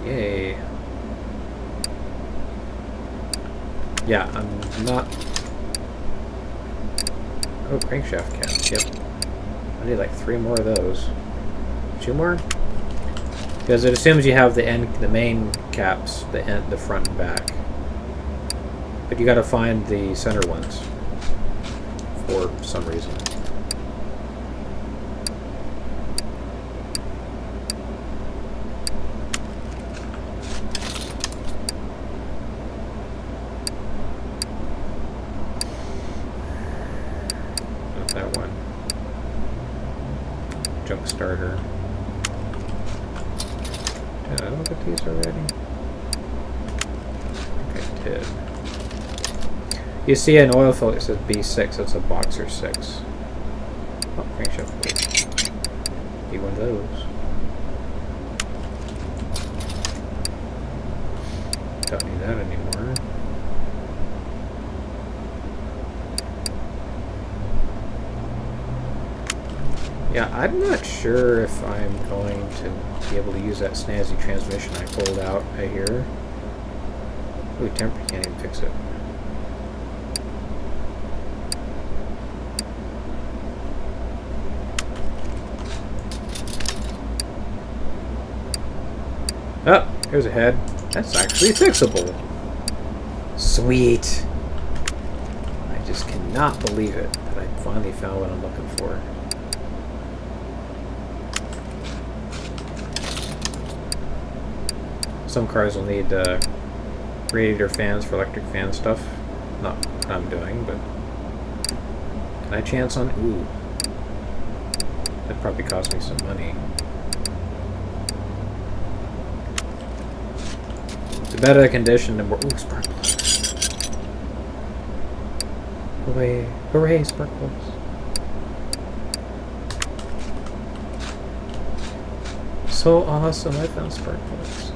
Yay. Yeah, I'm not... Oh, crankshaft cap. Yep. I need like 3 more of those. 2 more? Because it assumes you have the main caps, the front and back. But you gotta find the center ones. For some reason. That one. Jump starter. Did I look at these already? I think I did. You see an oil filter, it says B6, it's a boxer 6. Oh, crankshaft plate. Need one of those. Don't need that anymore. Yeah, I'm not sure if I'm going to be able to use that snazzy transmission I pulled out right here. Ooh, temper can't even fix it. Oh, here's a head. That's actually fixable. Sweet. I just cannot believe it that I finally found what I'm looking for. Some cars will need radiator fans for electric fan stuff. Not what I'm doing, but Can I chance on? Ooh. That probably cost me some money. The better the condition, the more. Ooh, spark plugs. Hooray! Hooray, spark plugs. So awesome! I found spark plugs.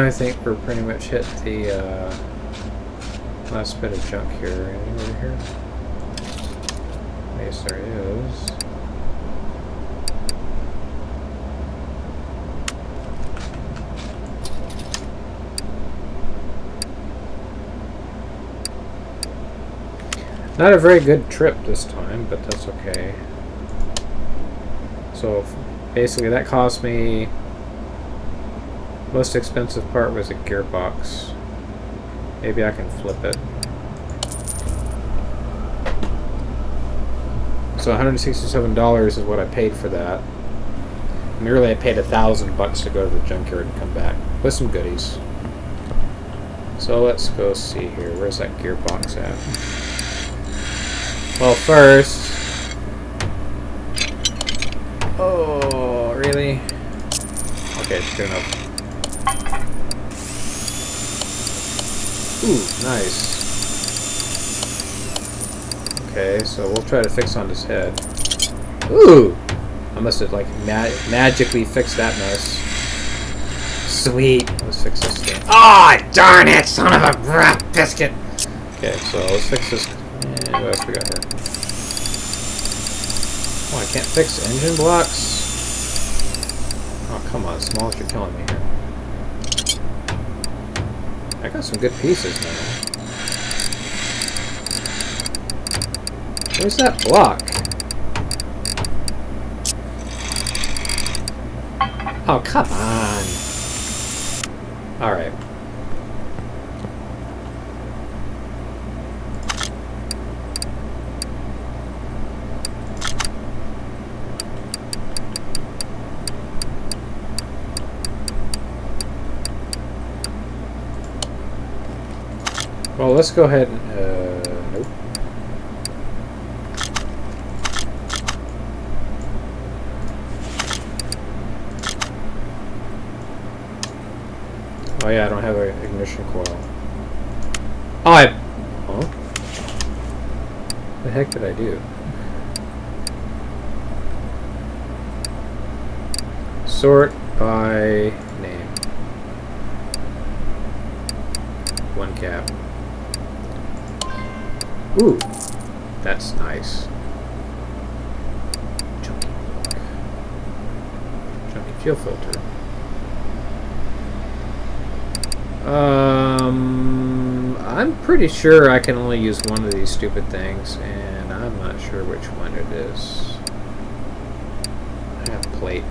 I think we're pretty much hit the last bit of junk here. Anything over here? Yes, there is. Not a very good trip this time, but that's okay. So basically that cost me... Most expensive part was a gearbox. Maybe I can flip it. So $167 is what I paid for that. And really I paid $1,000 to go to the junkyard and come back with some goodies. So let's go see here. Where's that gearbox at? Well, first... Oh, really? Okay, good enough. Ooh, nice. Okay, so we'll try to fix on his head. Ooh! I must have, like, magically fixed that mess. Sweet! Let's fix this thing. Ah, oh, darn it! Son of a rat biscuit! Okay, so let's fix this. What else we got here? Oh, I can't fix engine blocks? Oh, come on, Smalls, you're killing me here. I got some good pieces now. Where's that block? Oh, come on. Alright. Well, let's go ahead and, nope. Oh yeah, I don't have an ignition coil. Oh, huh? What the heck did I do? Sort by name. One cap. Ooh, that's nice. Junky block. Junky fuel filter. I'm pretty sure I can only use one of these stupid things, and I'm not sure which one it is. I have a plate.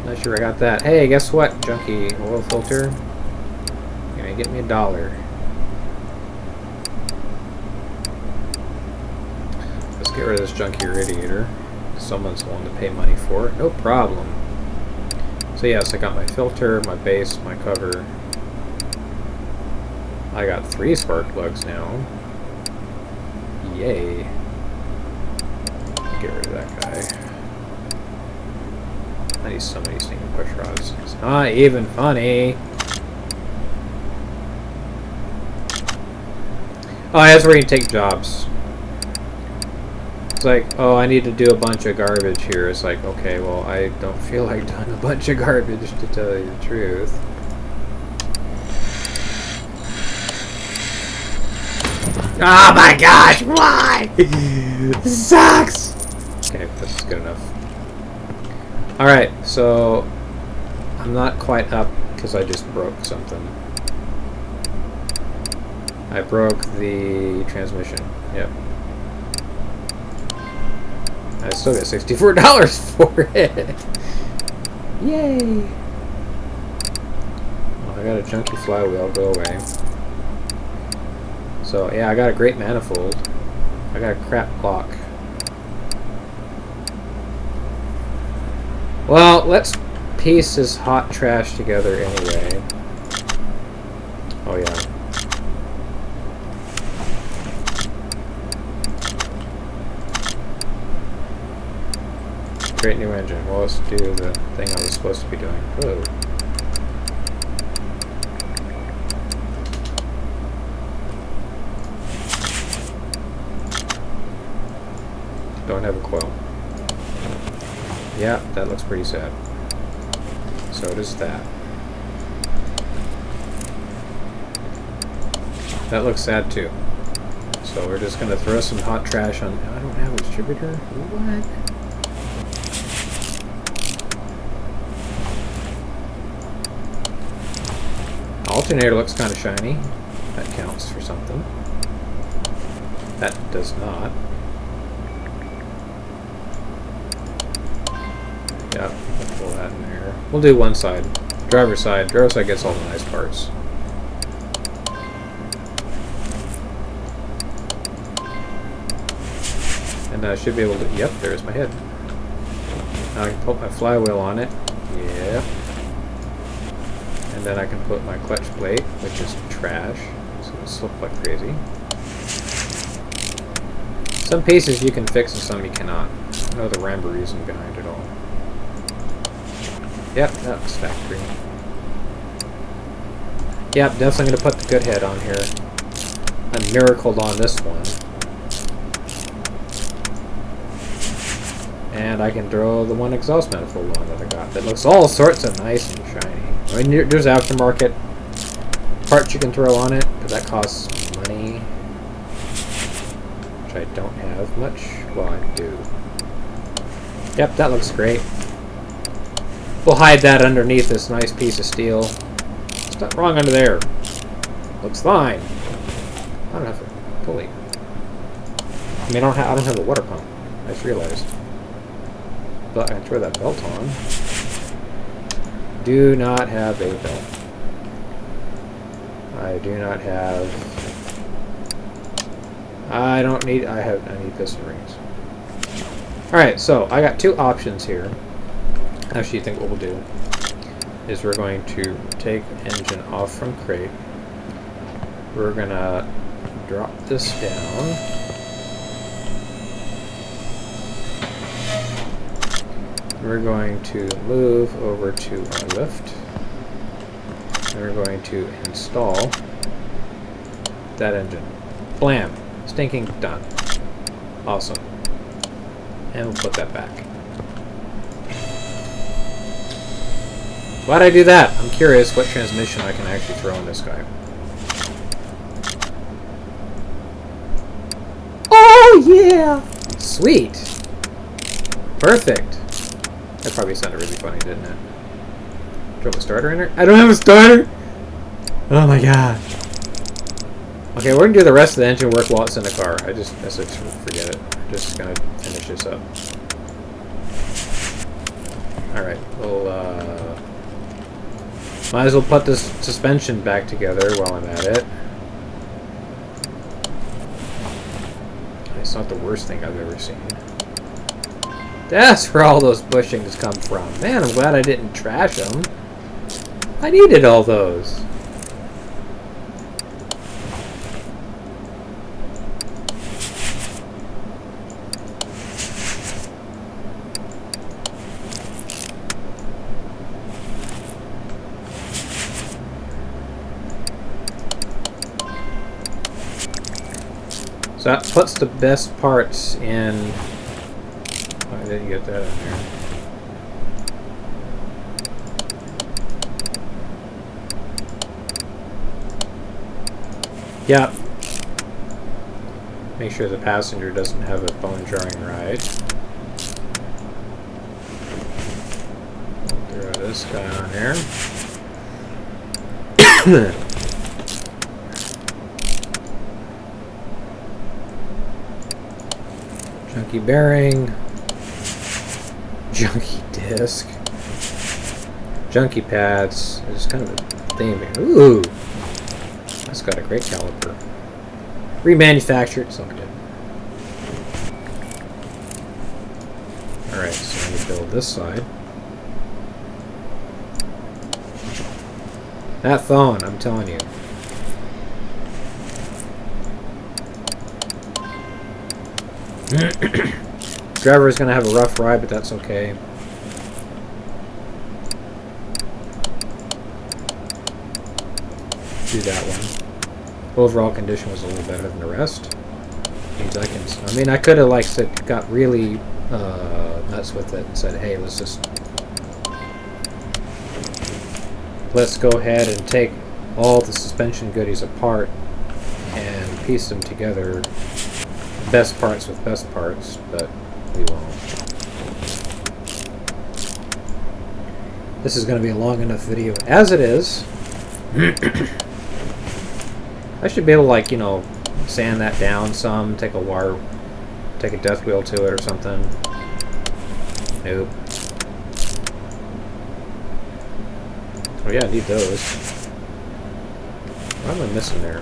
Not sure I got that. Hey, guess what? Junky oil filter. You're gonna get me $1. Let's get rid of this junky radiator. Someone's willing to pay money for it. No problem. So yes, I got my filter, my base, my cover. I got 3 spark plugs now. Yay. Get rid of that guy. I need some of these stinking push rods. It's not even funny. Oh, that's where you take jobs. It's like, oh, I need to do a bunch of garbage here. It's like, okay, well, I don't feel like doing a bunch of garbage, to tell you the truth. Oh my gosh, why? This sucks! Okay, this is good enough. Alright, so I'm not quite up because I just broke something. I broke the transmission. Yep. I still get $64 for it. Yay! I got a junky flywheel. Go away. So yeah, I got a great manifold. I got a crap block. Well, let's piece this hot trash together anyway. Oh yeah. Great new engine. Well, let's do the thing I was supposed to be doing. Whoa. Don't have a coil. Yeah, that looks pretty sad. So does that. That looks sad too. So we're just gonna throw some hot trash on. I don't have a distributor. What? Alternator looks kind of shiny. That counts for something. That does not. Yeah, we'll pull that in there. We'll do one side. Driver's side. Driver's side gets all the nice parts. And I should be able to... Yep, there's my head. Now I can put my flywheel on it. Yeah. And then I can put my clutch plate, which is trash. So it'll slip like crazy. Some pieces you can fix and some you cannot. I don't know the rhyme or reason behind it all. Yep, that looks factory. Yep, definitely going to put the good head on here. I miracled on this one. And I can throw the one exhaust manifold on that I got. That looks all sorts of nice and shiny. I mean, there's aftermarket parts you can throw on it, but that costs money. Which I don't have much. Well, I do. Yep, that looks great. We'll hide that underneath this nice piece of steel. It's not wrong under there. Looks fine. I don't have a pulley. I mean, I don't have a water pump. I just realized. But I can throw that belt on. Do not have a belt. I do not have. I don't need. I need piston rings. All right, so I got two options here. Actually, I think what we'll do is we're going to take engine off from crate. We're gonna drop this down. We're going to move over to our lift. And we're going to install that engine. Blam! Stinking done. Awesome. And we'll put that back. Why'd I do that? I'm curious what transmission I can actually throw in this guy. Oh yeah! Sweet! Perfect! That probably sounded really funny, didn't it? Drove a starter in there? I don't have a starter! Oh my god. Okay, we're gonna do the rest of the engine work while it's in the car. I said forget it. I'm just gonna finish this up. Alright, we'll might as well put this suspension back together while I'm at it. It's not the worst thing I've ever seen. That's where all those bushings come from. Man, I'm glad I didn't trash them. I needed all those. So that puts the best parts in. Oh, I didn't get that in there. Yep. Make sure the passenger doesn't have a bone-jarring ride. Throw this guy on here. Junky bearing. Junky disc. Junky pads. There's kind of a theme here. Ooh! That's got a great caliper. Remanufactured. So good. Alright, so I'm going to build this side. That phone, I'm telling you. Driver is going to have a rough ride, but that's okay. Do that one. Overall condition was a little better than the rest. I mean, I could have like said, got really nuts with it and said, "Hey, let's go ahead and take all the suspension goodies apart and piece them together, best parts with best parts," but we won't. This is going to be a long enough video as it is. I should be able to, like, you know, sand that down some, take a death wheel to it or something. Nope. Oh yeah, I need those. What am I missing there?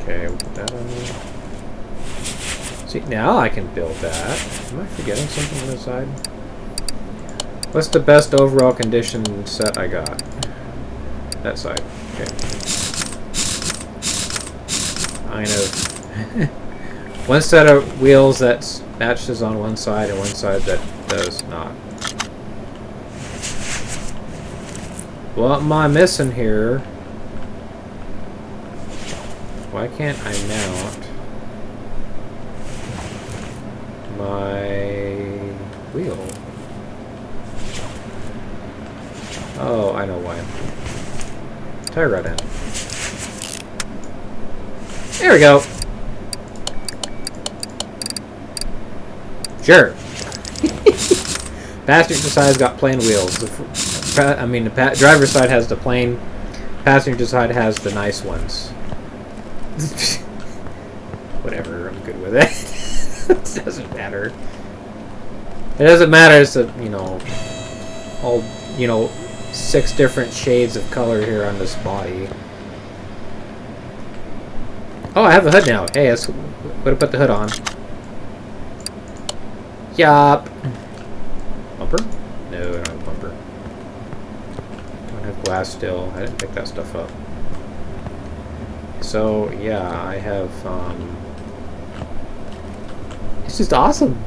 Okay, we'll put that on there. See, now I can build that. Am I forgetting something on the side? What's the best overall condition set I got? That side. Okay. Kind of one set of wheels that matches on one side and one side that does not. What am I missing here? Why can't I mount my wheel? Oh, I know why. Tire rod end. There we go. Sure. Passenger side's got plain wheels. The driver's side has the plain. Passenger side has the nice ones. Whatever, I'm good with it. It doesn't matter. It doesn't matter. It's a, you know, all, you know, 6 different shades of color here on this body. Oh, I have a hood now. Hey, let's put the hood on. Yup. Bumper? No, I don't have a bumper. Don't have glass still. I didn't pick that stuff up. So, yeah, I have, it's just awesome.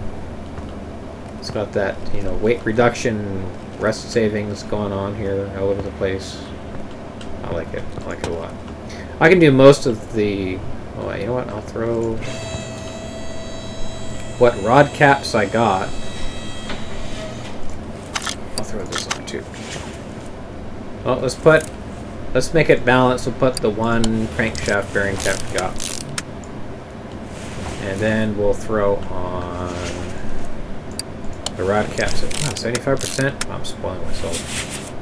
It's got that, you know, weight reduction, rest savings going on here all over the place. I like it. I like it a lot. I can do most of the... Oh, you know what? I'll throw... what rod caps I got. I'll throw this on too. Well, let's make it balanced. We'll put the one crankshaft bearing cap we got. And then we'll throw on the rod caps at 75%. I'm spoiling myself.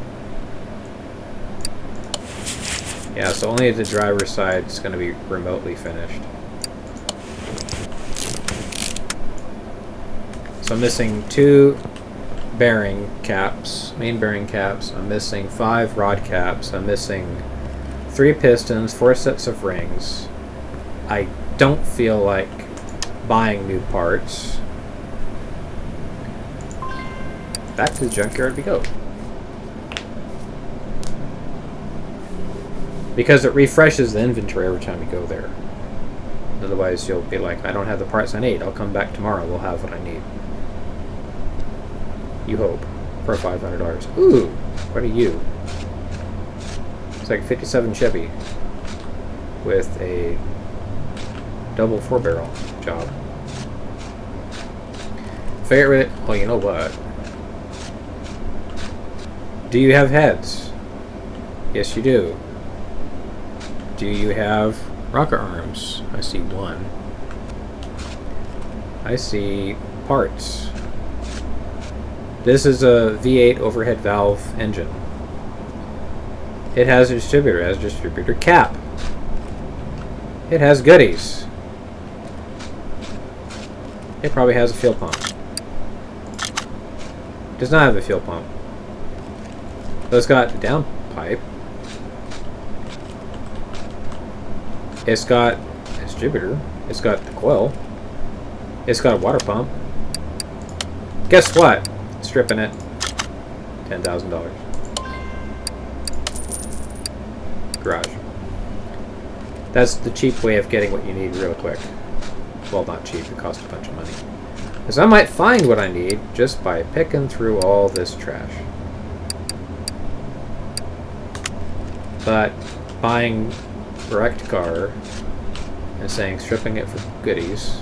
Yeah, so only the driver's side is going to be remotely finished. So I'm missing 2 bearing caps, main bearing caps. I'm missing 5 rod caps. I'm missing 3 pistons, 4 sets of rings. I don't feel like buying new parts. Back to the junkyard we go. Because it refreshes the inventory every time you go there. Otherwise you'll be like, I don't have the parts I need. I'll come back tomorrow. We'll have what I need. You hope. For $500. Ooh! What are you? It's like 57 Chevy. With a double 4-barrel job. Favorite... Well, you know what? Do you have heads? Yes, you do. Do you have rocket arms? I see 1. I see parts. This is a V8 overhead valve engine. It has a distributor. It has a distributor cap. It has goodies. It probably has a fuel pump. Does not have a fuel pump. But it's got a downpipe. It's got a distributor. It's got the coil. It's got a water pump. Guess what? Stripping it. $10,000. Garage. That's the cheap way of getting what you need real quick. Well, not cheap. It costs a bunch of money. Because I might find what I need just by picking through all this trash. But buying wrecked car and saying stripping it for goodies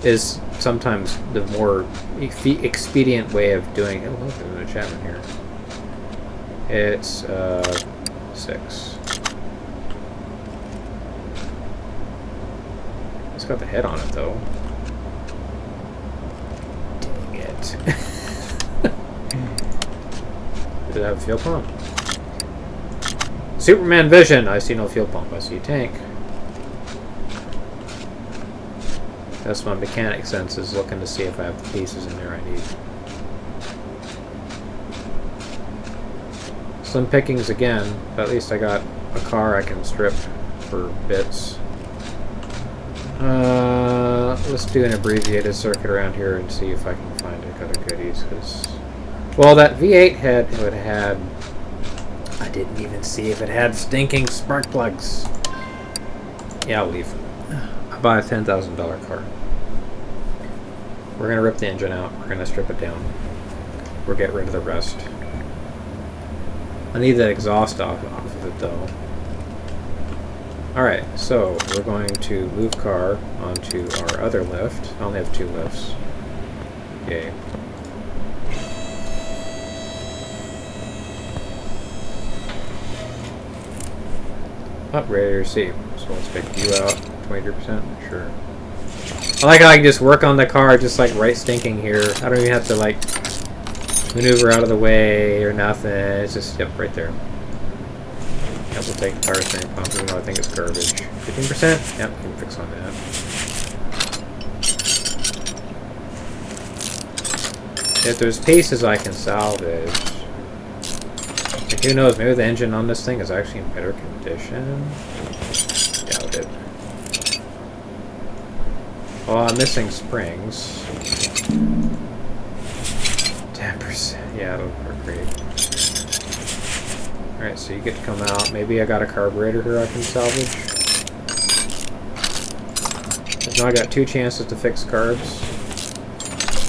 is sometimes the more expedient way of doing it. Oh, look, there's a Chapman here. It's 6. It's got the head on it though. Dang it. Does it have a fuel pump? Superman vision! I see no fuel pump. I see a tank. That's my mechanic senses looking to see if I have the pieces in there I need. Slim pickings again, but at least I got a car I can strip for bits. Let's do an abbreviated circuit around here and see if I can find other goodies. Cause, well, that V8 had. I didn't even see if it had stinking spark plugs. Yeah, I'll leave. I buy a $10,000 car. We're gonna rip the engine out. We're gonna strip it down. We'll get rid of the rest. I need that exhaust off of it though. Alright, so we're going to move car onto our other lift. I only have 2 lifts. Yay. Up, ready to see. So let's pick you out. 23%? Sure. I like how I can just work on the car just like right stinking here. I don't even have to like maneuver out of the way or nothing. It's just, yep, right there. Yep, we'll take the power steering pump even though I think it's garbage. 15%? Yep, we can fix on that. If there's pieces I can salvage. Like, who knows, maybe the engine on this thing is actually in better condition? Doubt it. Oh, I'm missing springs. 10%. Yeah, it'll work great. Alright, so you get to come out. Maybe I got a carburetor here I can salvage. Now I got 2 chances to fix carbs.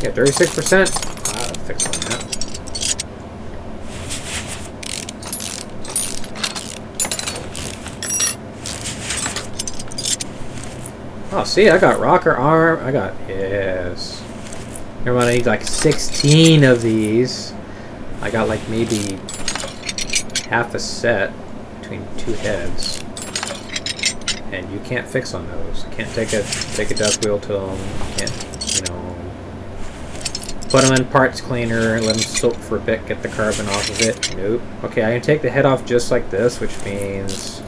Yeah, 36%. I'll fix on that. Oh, see, I got rocker arm. I got, yes. Never mind, I need like 16 of these. I got like maybe half a set between 2 heads. And you can't fix on those. You can't take a duck wheel to them. You can't, you know, put them in parts cleaner, let them soak for a bit, get the carbon off of it. Nope. Okay, I can take the head off just like this, which means,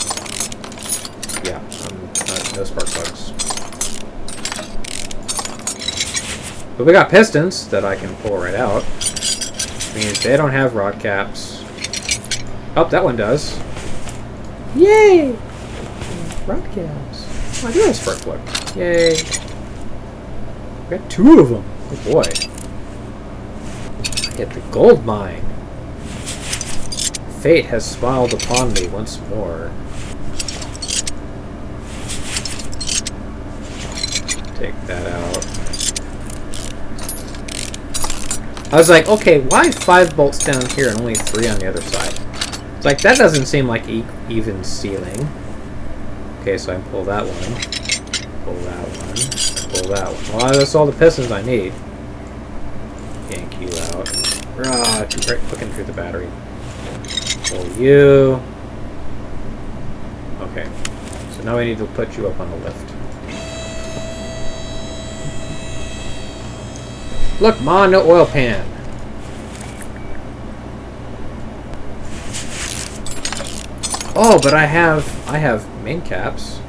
yeah, no spark plugs. But we got pistons that I can pull right out. Which means they don't have rod caps. Oh, that one does. Yay! Rod caps. Oh, I do have a spark plug. Yay. We got 2 of them. Oh boy. I get the gold mine. Fate has smiled upon me once more. Take that out. I was like, okay, why 5 bolts down here and only 3 on the other side? It's like, that doesn't seem like even sealing. Okay, so I can pull that one. Pull that one. Pull that one. Well, that's all the pistons I need. Yank you out. Ah, keep right clicking through the battery. Pull you. Okay. So now I need to put you up on the lift. Look, Ma, no oil pan. Oh, but I have main caps.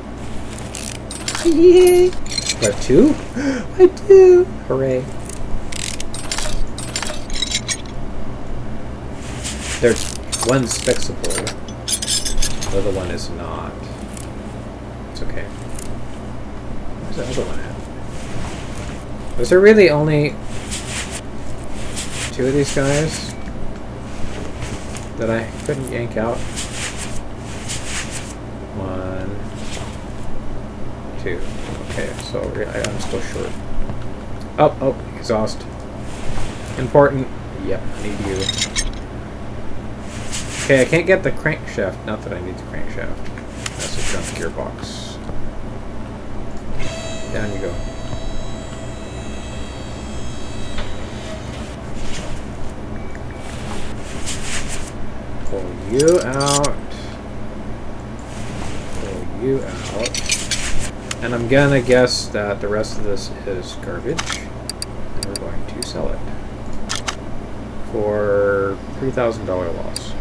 Yay! Do I have two? I do! Hooray. One's fixable. The other one is not. It's okay. Where's the other one at? Was there really only two of these guys that I couldn't yank out? One, two. Okay, so I'm still short. Oh, exhaust. Important. Yep, need you. Okay, I can't get the crankshaft. Not that I need the crankshaft. That's a junk gearbox. Down you go. Pull you out. Pull you out. And I'm gonna guess that the rest of this is garbage. And we're going to sell it. For $3,000 loss.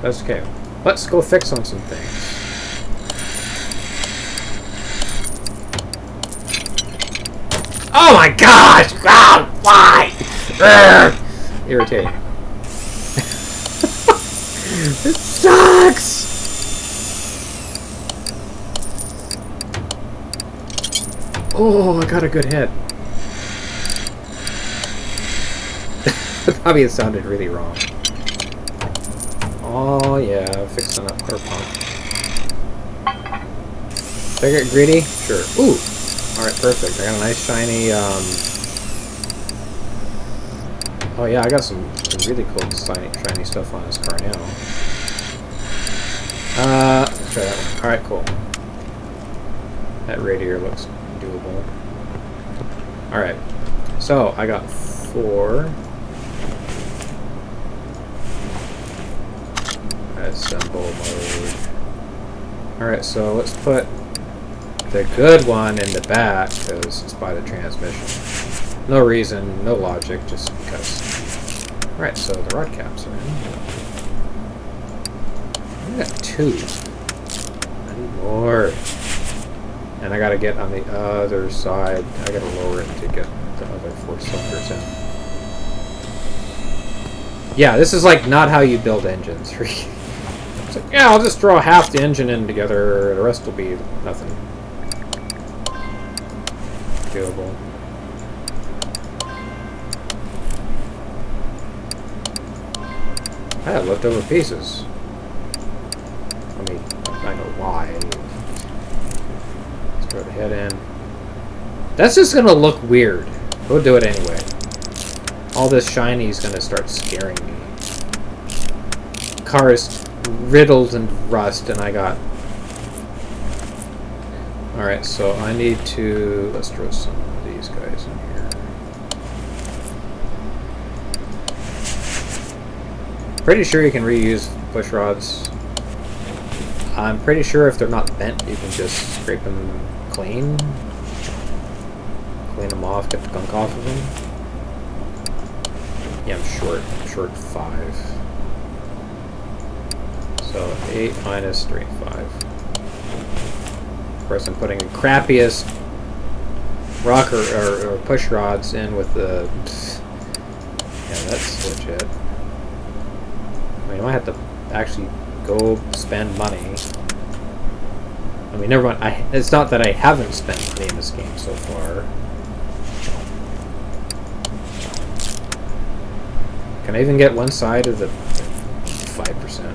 That's okay. Let's go fix on some things. Oh my gosh! God, why? Irritating. It sucks! Oh, I got a good hit. Probably it sounded really wrong. Oh yeah, fixing up our pump. Did I get greedy? Sure. Ooh! Alright, perfect. I got a nice shiny, Oh yeah, I got some really cool shiny stuff on this car now. Let's try that one. Alright, cool. That radiator looks doable. Alright. So, I got 4. Assemble mode. Alright, so let's put the good one in the back because it's by the transmission. No reason, no logic, just because. Alright, so the rod caps are in. I got 2. I need more. And I gotta get on the other side. I gotta lower it to get the other 4 cylinders in. Yeah, this is like not how you build engines. It's like, yeah, I'll just throw half the engine in together, the rest will be nothing. Doable. I had leftover pieces. I mean, I know why. Let's throw the head in. That's just gonna look weird. We'll do it anyway. All this shiny is gonna start scaring me. Car is riddled in rust, and I got... Alright, so I need to... Let's throw some of these guys in here. Pretty sure you can reuse push rods. I'm pretty sure if they're not bent, you can just scrape them clean. Clean them off, get the gunk off of them. Yeah, I'm short. I'm short 5. So 8 minus 3, 5. Of course, I'm putting the crappiest rocker or push rods in with the. Yeah, that's legit. I mean, I might have to actually go spend money. I mean, never mind. It's not that I haven't spent money in this game so far. Can I even get one side of the 5%?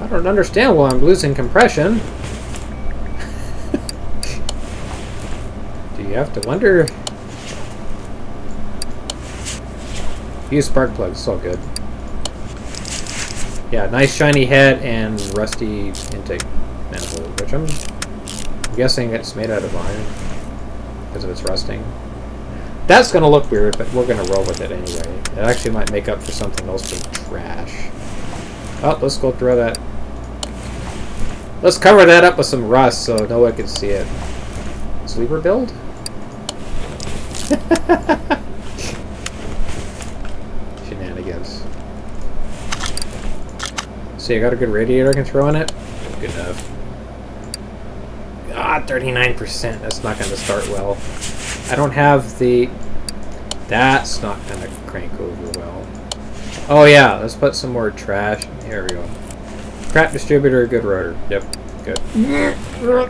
I don't understand why I'm losing compression. Do you have to wonder? Use spark plugs, it's all good. Yeah, nice shiny head and rusty intake manifold, which I'm guessing it's made out of iron because of its rusting. That's going to look weird, but we're going to roll with it anyway. It actually might make up for something else being trash. Oh, let's go throw that. Let's cover that up with some rust so no one can see it. Sleeper build? Shenanigans. So you got a good radiator I can throw in it? Good enough. Ah, 39%. That's not going to start well. I don't have the... That's not going to crank over well. Oh yeah, let's put some more trash. Here we go. Crap distributor, good rotor. Yep, good. I'm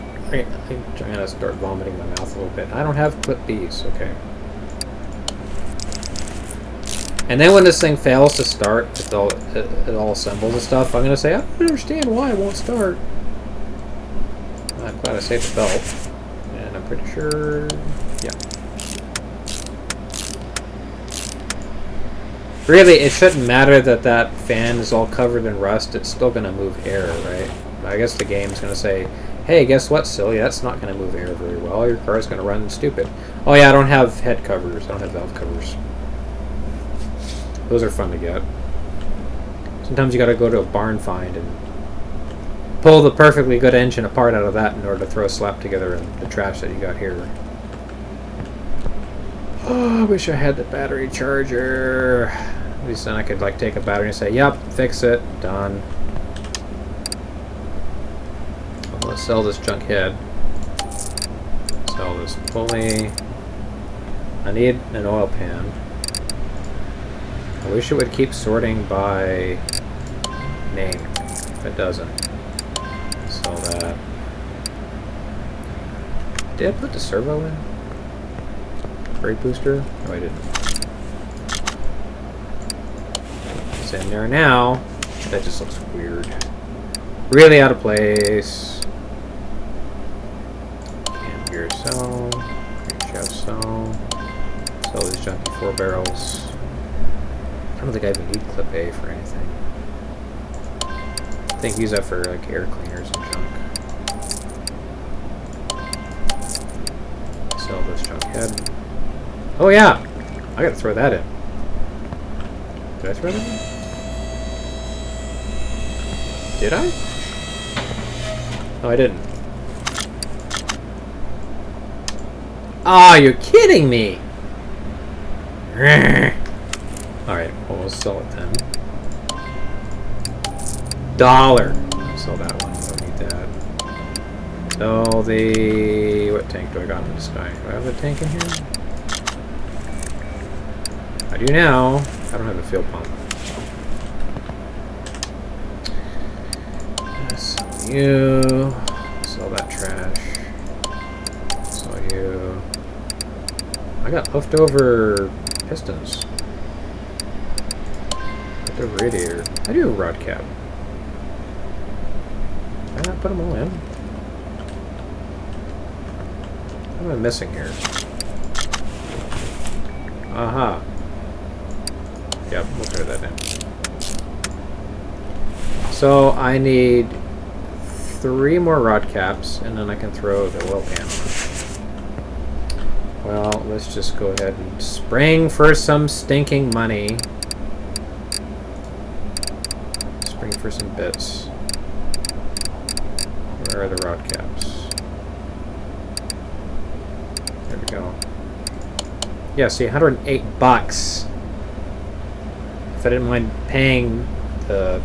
trying to start vomiting my mouth a little bit. I don't have clip B's, okay. And then when this thing fails to start, it all assembles and stuff, I'm going to say, I don't understand why it won't start. I'm glad I saved the belt. And I'm pretty sure, yeah. Really, it shouldn't matter that that fan is all covered in rust. It's still going to move air, right? I guess the game's going to say, hey, guess what, silly? That's not going to move air very well. Your car's going to run stupid. Oh yeah, I don't have head covers. I don't have valve covers. Those are fun to get. Sometimes you got to go to a barn find and pull the perfectly good engine apart out of that in order to throw a slap together in the trash that you got here. Oh, I wish I had the battery charger. At least then I could like take a battery and say, yep, fix it, done. Well, let's sell this junk head. Sell this pulley. I need an oil pan. I wish it would keep sorting by name. If it doesn't. Sell that. Did I put the servo in? Brake booster? No, I didn't. It's in there now. That just looks weird. Really out of place. Cam gear so. Shaft so. Sell these junky 4 barrels. I don't think I even need clip A for anything. I think use that for like air cleaners and junk. Sell this junk head. Oh yeah! I gotta throw that in. Did I throw that in? Did I? No, I didn't. Ah, you're kidding me! Alright, well, we'll sell it then. $1! Sell that one, don't need that. Sell the... What tank do I got in this guy? Do I have a tank in here? I do now. I don't have a fuel pump. Sell you. Sell that trash. Sell you. I got leftover pistons. The radiator. I do have a rod cap. Did I not put them all in? What am I missing here? Aha. Yep, we'll throw that in. So I need 3 more rod caps, and then I can throw the oil pan on. Well, let's just go ahead and spring for some stinking money. Spring for some bits. Where are the rod caps? There we go. Yeah, see, $108. If I didn't mind paying the...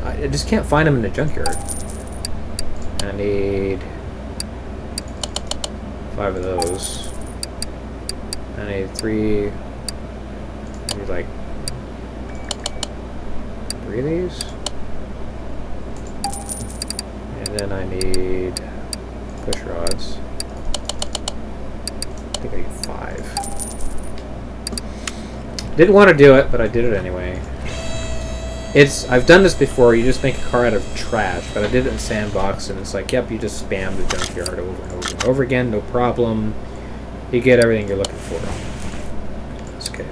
I just can't find them in the junkyard. I need 5 of those. I need 3... I need like 3 of these. And then I need push rods. I think I need 5. Didn't want to do it, but I did it anyway. I've done this before. You just make a car out of trash, but I did it in sandbox, and it's like, yep, you just spam the junkyard over and over and over again, no problem. You get everything you're looking for. That's okay.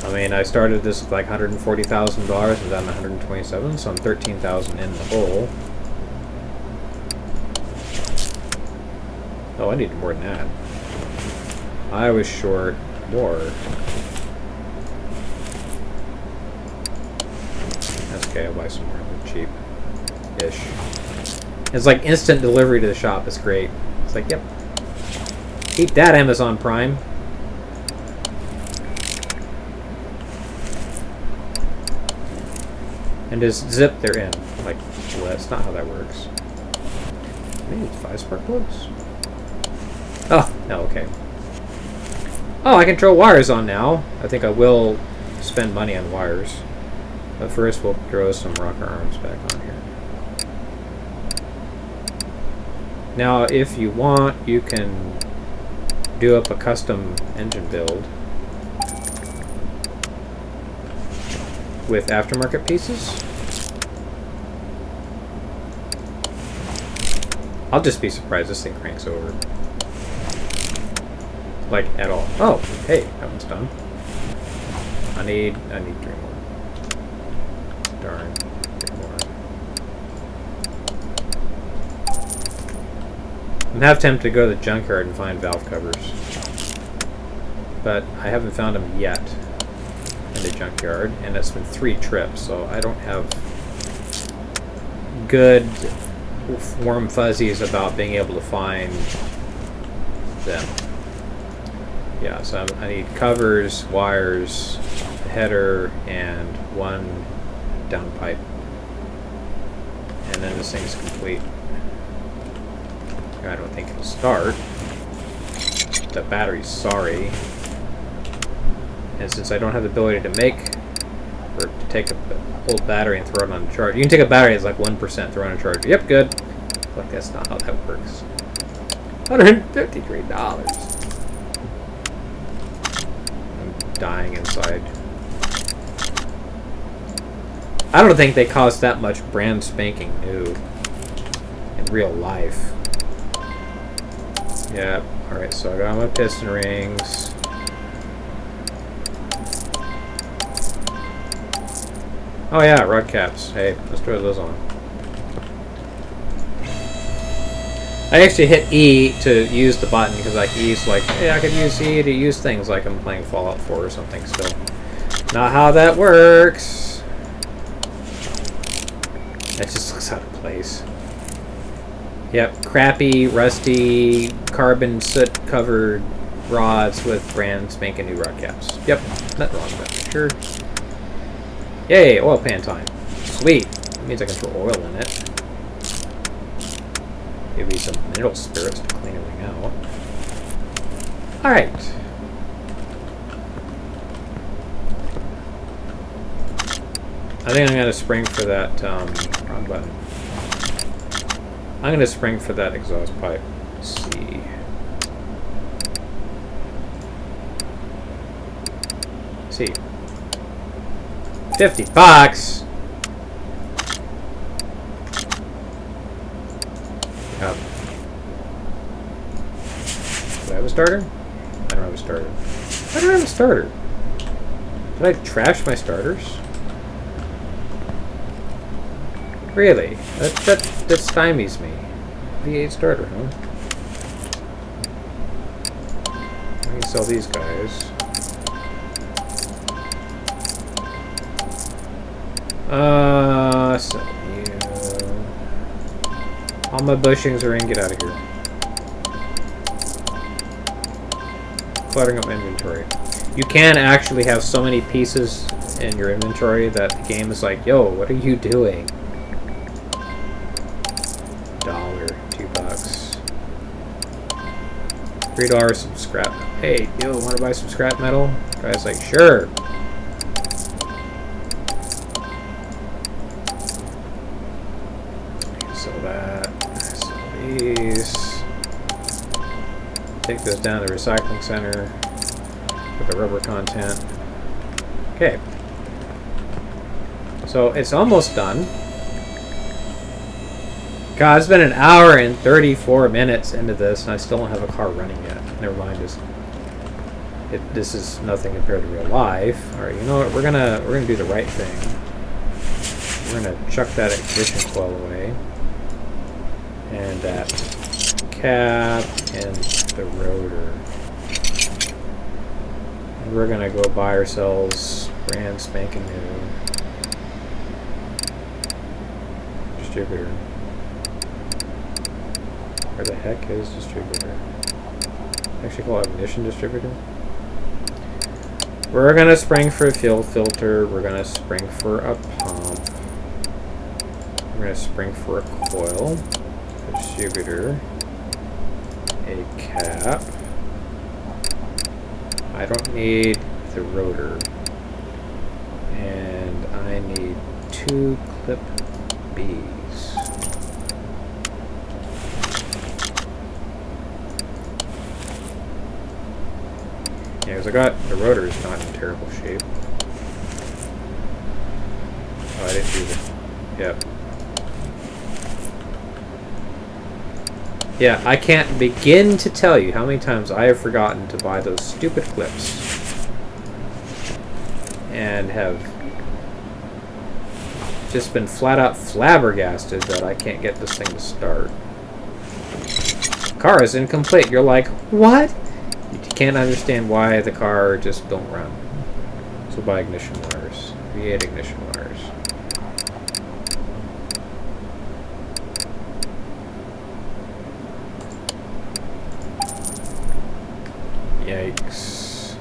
I mean, I started this with like $140,000 and done 127, so I'm 13,000 in the hole. Oh, I needed more than that. I was short more. That's okay, I'll buy some more. They're cheap-ish. It's like instant delivery to the shop. It's great. It's like, yep. Eat that, Amazon Prime. And just zip, they're in. Like, well, that's not how that works. Maybe it's 5 spark plugs? Oh, no, okay. Oh, I can throw wires on now. I think I will spend money on wires. But first we'll throw some rocker arms back on here. Now, if you want, you can do up a custom engine build with aftermarket pieces. I'll just be surprised this thing cranks over. Like, at all. Oh, hey, that one's done. I need 3 more. Darn, 3 more. I'm half tempted to go to the junkyard and find valve covers. But I haven't found them yet in the junkyard, and it's been 3 trips, so I don't have good warm fuzzies about being able to find them. Yeah, so I need covers, wires, a header, and 1 downpipe. And then this thing's complete. I don't think it'll start. The battery's sorry. And since I don't have the ability to make, or to take a old battery and throw it on a charge. You can take a battery that's like 1%, throw it on a charge. Yep, good. Like, that's not how that works. $153. Dying inside. I don't think they cost that much brand spanking new in real life. Yeah, alright, so I got my piston rings. Oh yeah, rod caps. Hey, let's throw those on. I actually hit E to use the button because like E's like, hey, I could use E to use things like I'm playing Fallout 4 or something still. Not how that works. That just looks out of place. Yep, crappy, rusty, carbon soot covered rods with brand spanking new rod caps. Yep, nothing wrong with that, sure. Yay, oil pan time. Sweet. That means I can throw oil in it. Maybe some mineral spirits to clean everything out. Alright. I think I'm going to spring for that, wrong button. I'm going to spring for that exhaust pipe. Let's see. Let's see. $50! Yep. Do I have a starter? I don't have a starter. I don't have a starter. Did I trash my starters? Really? That stymies me. V8 starter, huh? Let me sell these guys. Sell you. All my bushings are in. Get out of here. Cluttering up inventory. You can actually have so many pieces in your inventory that the game is like, yo, what are you doing? $2. $3 some scrap. Hey, yo, want to buy some scrap metal? Guy's like, sure. Sell that. Sell these. Take this down to the recycling center with the rubber content. Okay. So it's almost done. God, it's been an hour and 34 minutes into this, and I still don't have a car running yet. Never mind, this is nothing compared to real life. All right, you know what? We're gonna do the right thing. We're gonna chuck that ignition coil away, and that cap and the rotor. And we're gonna go buy ourselves brand spanking new distributor. Where the heck is distributor? Actually call it ignition distributor. We're gonna spring for a fuel filter. We're gonna spring for a pump. I'm going to spring for a coil, a distributor, a cap. I don't need the rotor. And I need 2 clip B's. Yeah, because I got the rotor is not in terrible shape. Oh, I didn't do that. Yep. Yeah, I can't begin to tell you how many times I have forgotten to buy those stupid clips. And have just been flat out flabbergasted that I can't get this thing to start. Car is incomplete. You're like, what? You can't understand why the car just don't run. So buy ignition wires. V8 ignition wires. Yikes.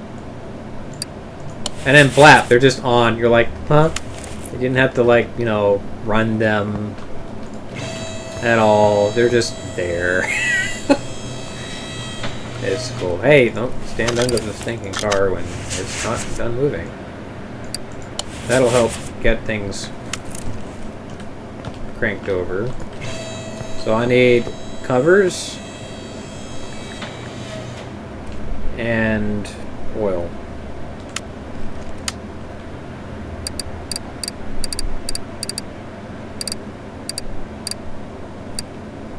And then blap, they're just on. You're like, huh? You didn't have to, like, you know, run them at all. They're just there. It's cool. Hey, don't stand under the stinking car when it's not done moving. That'll help get things cranked over. So I need covers and oil.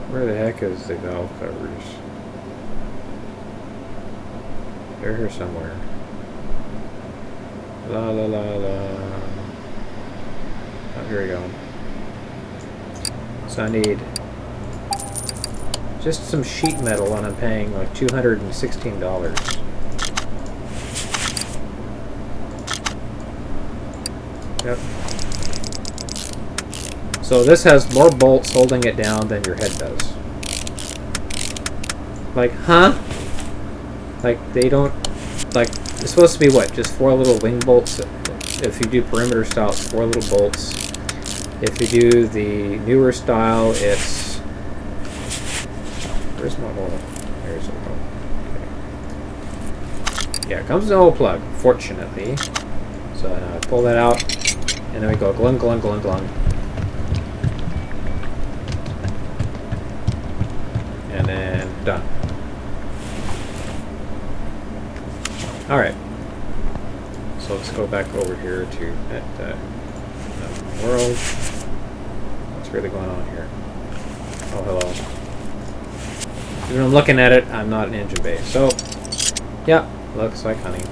Where the heck is the valve covers? They're here somewhere. La la la la. Oh, here we go. So I need just some sheet metal, and I'm paying like $216. Yep. So this has more bolts holding it down than your head does. Like, huh? Like, they don't... Like, it's supposed to be what? Just 4 little wing bolts? If you do perimeter style, it's 4 little bolts. If you do the newer style, it's... Where's my oil? There's a oil. Okay. Yeah, it comes with an oil plug, fortunately. So now I pull that out, and then we go glung, glung, glung, glung. And then done. Alright. So let's go back over here to that world. What's really going on here? Oh, hello. When I'm looking at it, I'm not in engine bay. So, yeah, looks like honey.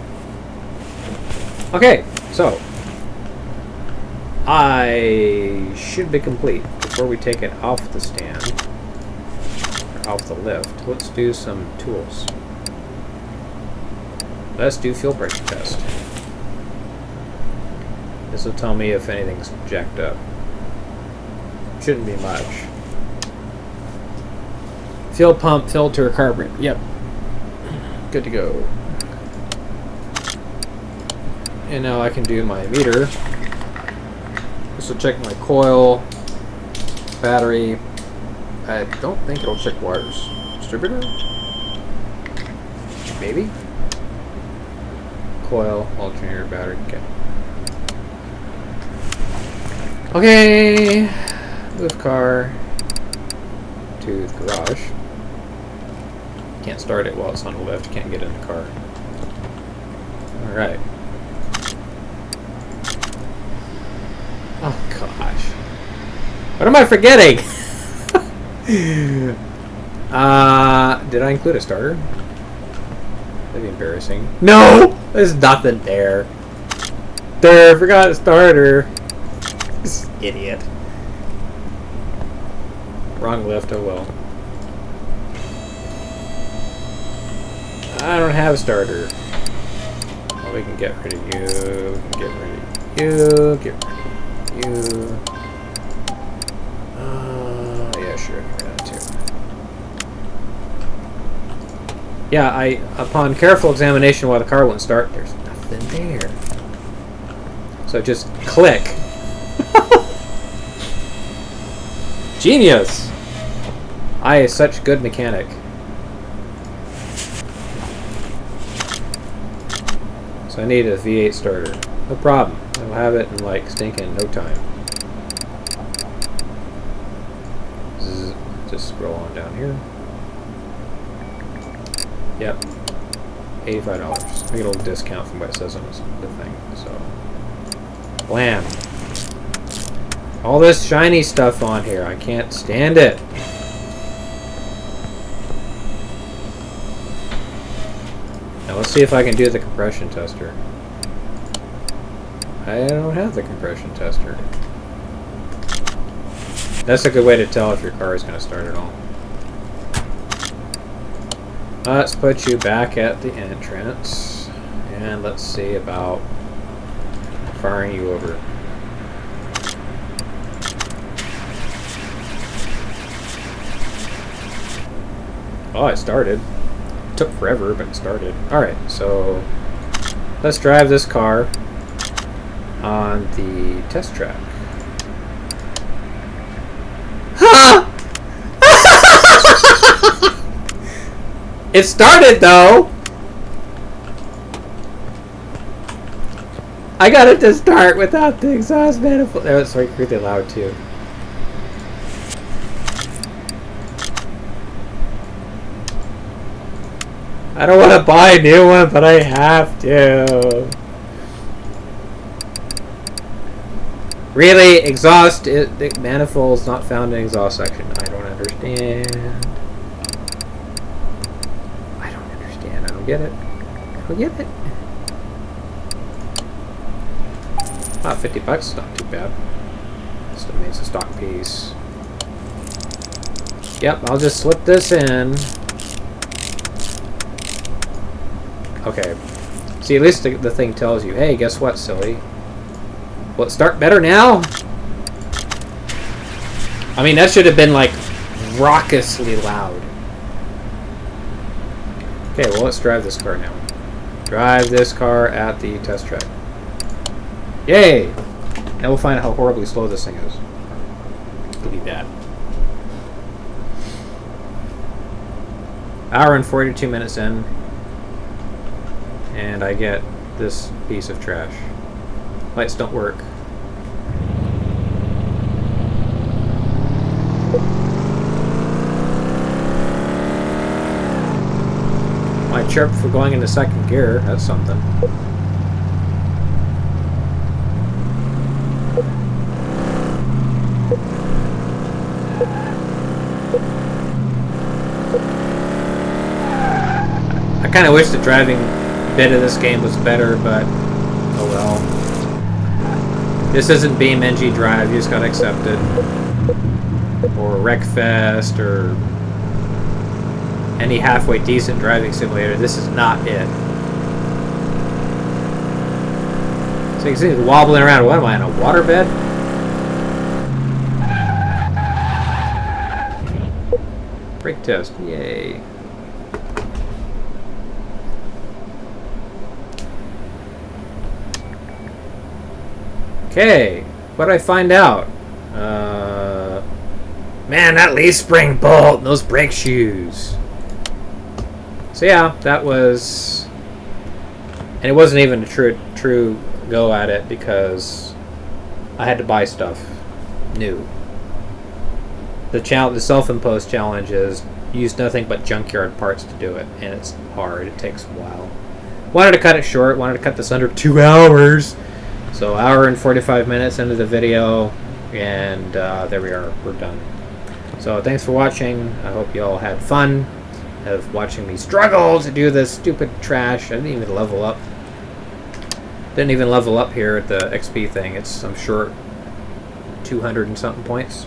Okay, so I should be complete before we take it off the stand, or off the lift. Let's do some tools. Let's do fuel pressure test. This will tell me if anything's jacked up. Shouldn't be much. Fuel pump, filter, carburetor. Yep. Good to go. And now I can do my meter. This will check my coil, battery. I don't think it'll check wires. Distributor? Maybe? Coil, alternator, battery. Okay. Okay. Move car to the garage. Can't start it while it's on the lift. Can't get in the car. Alright. Oh gosh. What am I forgetting? Did I include a starter? That'd be embarrassing. No! There's nothing there. There, I forgot a starter. This idiot. Wrong lift, oh well. I don't have a starter. Well, we can get rid of you. We can get rid of you. Get rid of you. Yeah, sure. Get rid of that too. Yeah, upon careful examination while the car won't start, there's nothing there. So just click. Genius! I is such good mechanic. So I need a V8 starter. No problem. I'll have it in like stinking no time. Zzz. Just scroll on down here. Yep. $85. I get a little discount from what it says on the thing. So, blam. All this shiny stuff on here. I can't stand it. Now let's see if I can do the compression tester. I don't have the compression tester. That's a good way to tell if your car is going to start at all. Let's put you back at the entrance. And let's see about firing you over. Oh, it started. It took forever, but it started. Alright, so let's drive this car on the test track. It started though! I got it to start without the exhaust manifold. That was like really loud too. I don't want to buy a new one, but I have to. Really? Exhaust manifolds not found in exhaust section. I don't understand. I don't understand. I don't get it. I don't get it. About $50, not too bad. Still means a stock piece. Yep, I'll just slip this in. Okay. See, at least the thing tells you, hey, guess what, silly? Will it start better now? I mean, that should have been, like, raucously loud. Okay, well, let's drive this car now. Drive this car at the test track. Yay! Now we'll find out how horribly slow this thing is. It'll be bad. Hour and 42 minutes in. And I get this piece of trash. Lights don't work. My chirp for going into second gear, that's something. I kind of wish the driving bit of this game was better, but oh well. This isn't BeamNG Drive, you just gotta accept it. Or Wreckfest, or any halfway decent driving simulator. This is not it. So you can see it's wobbling around. What am I, in a waterbed? Brake test, yay. Okay, what'd I find out? Man, that leaf spring bolt and those brake shoes. So yeah, that was... And it wasn't even a true go at it because I had to buy stuff new. The self-imposed challenge is use nothing but junkyard parts to do it, and it's hard. It takes a while. Wanted to cut it short. Wanted to cut this under 2 hours. So hour and 45 minutes into the video, and there we are. We're done. So thanks for watching. I hope you all had fun of watching me struggle to do this stupid trash. I didn't even level up. Didn't even level up here at the XP thing. It's, I'm short 200 and something points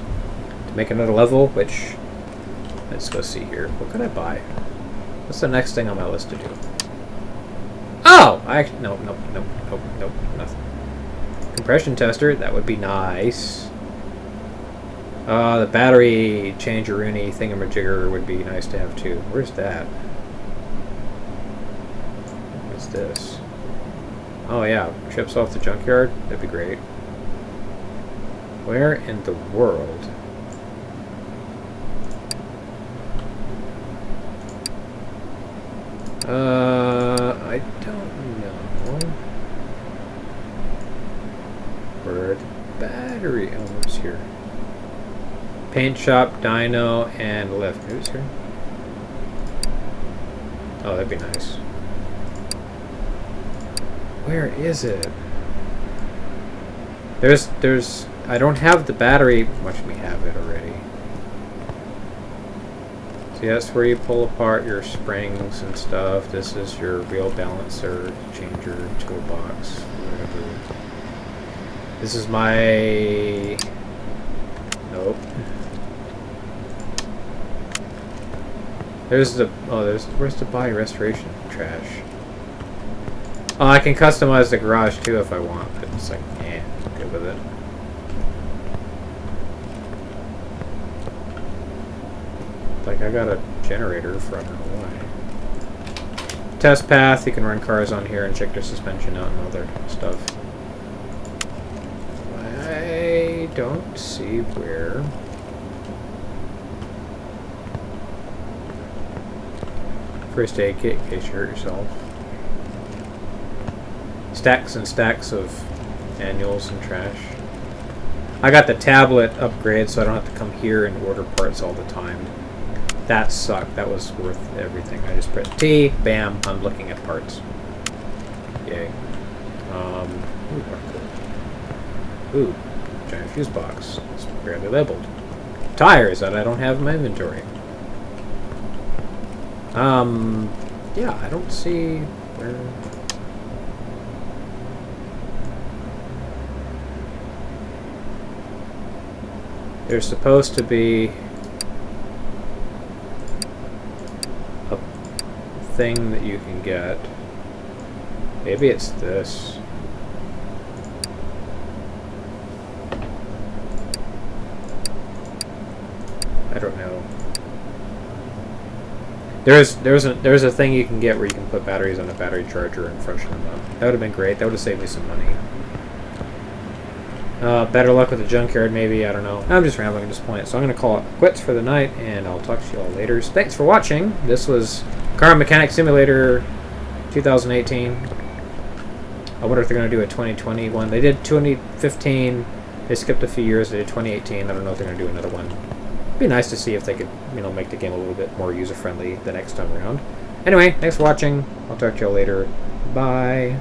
to make another level, which, let's go see here. What could I buy? What's the next thing on my list to do? Oh! Nope, nothing. Compression tester, that would be nice. The battery change-a-rooney thingamajigger would be nice to have too. Where's that? What's this? Oh yeah, chips off the junkyard? That'd be great. Where in the world I don't know. Where the battery? Oh, what's here? Paint shop, dyno, and lift. Who's here? Oh, that'd be nice. Where is it? There's. I don't have the battery. Watch me have it already. See, that's where you pull apart your springs and stuff. This is your wheel balancer, changer, toolbox, whatever. This is my. Nope. There's the. Oh, where's the body restoration trash? Oh, I can customize the garage too if I want, but it's like, I'm good with it. Like, I got a generator for I don't know why. Test path, you can run cars on here and check their suspension out and other stuff. I don't see where. First aid kit in case you hurt yourself. Stacks and stacks of manuals and trash. I got the tablet upgrade so I don't have to come here and order parts all the time. That sucked. That was worth everything. I just pressed T, bam, I'm looking at parts. Yay. Ooh, giant fuse box. It's barely labeled. Tires that I don't have in my inventory. Yeah, I don't see where. There's supposed to be a thing that you can get. Maybe it's this. I don't know. There's a thing you can get where you can put batteries on a battery charger and freshen them up. That would have been great. That would have saved me some money. Better luck with the junkyard, maybe. I don't know. I'm just rambling at this point, so I'm going to call it quits for the night, and I'll talk to you all later. Thanks for watching. This was Car Mechanic Simulator 2018. I wonder if they're going to do a 2021. They did 2015. They skipped a few years. They did 2018. I don't know if they're going to do another one. It'd be nice to see if they could, make the game a little bit more user-friendly the next time around. Anyway, thanks for watching. I'll talk to you all later. Bye.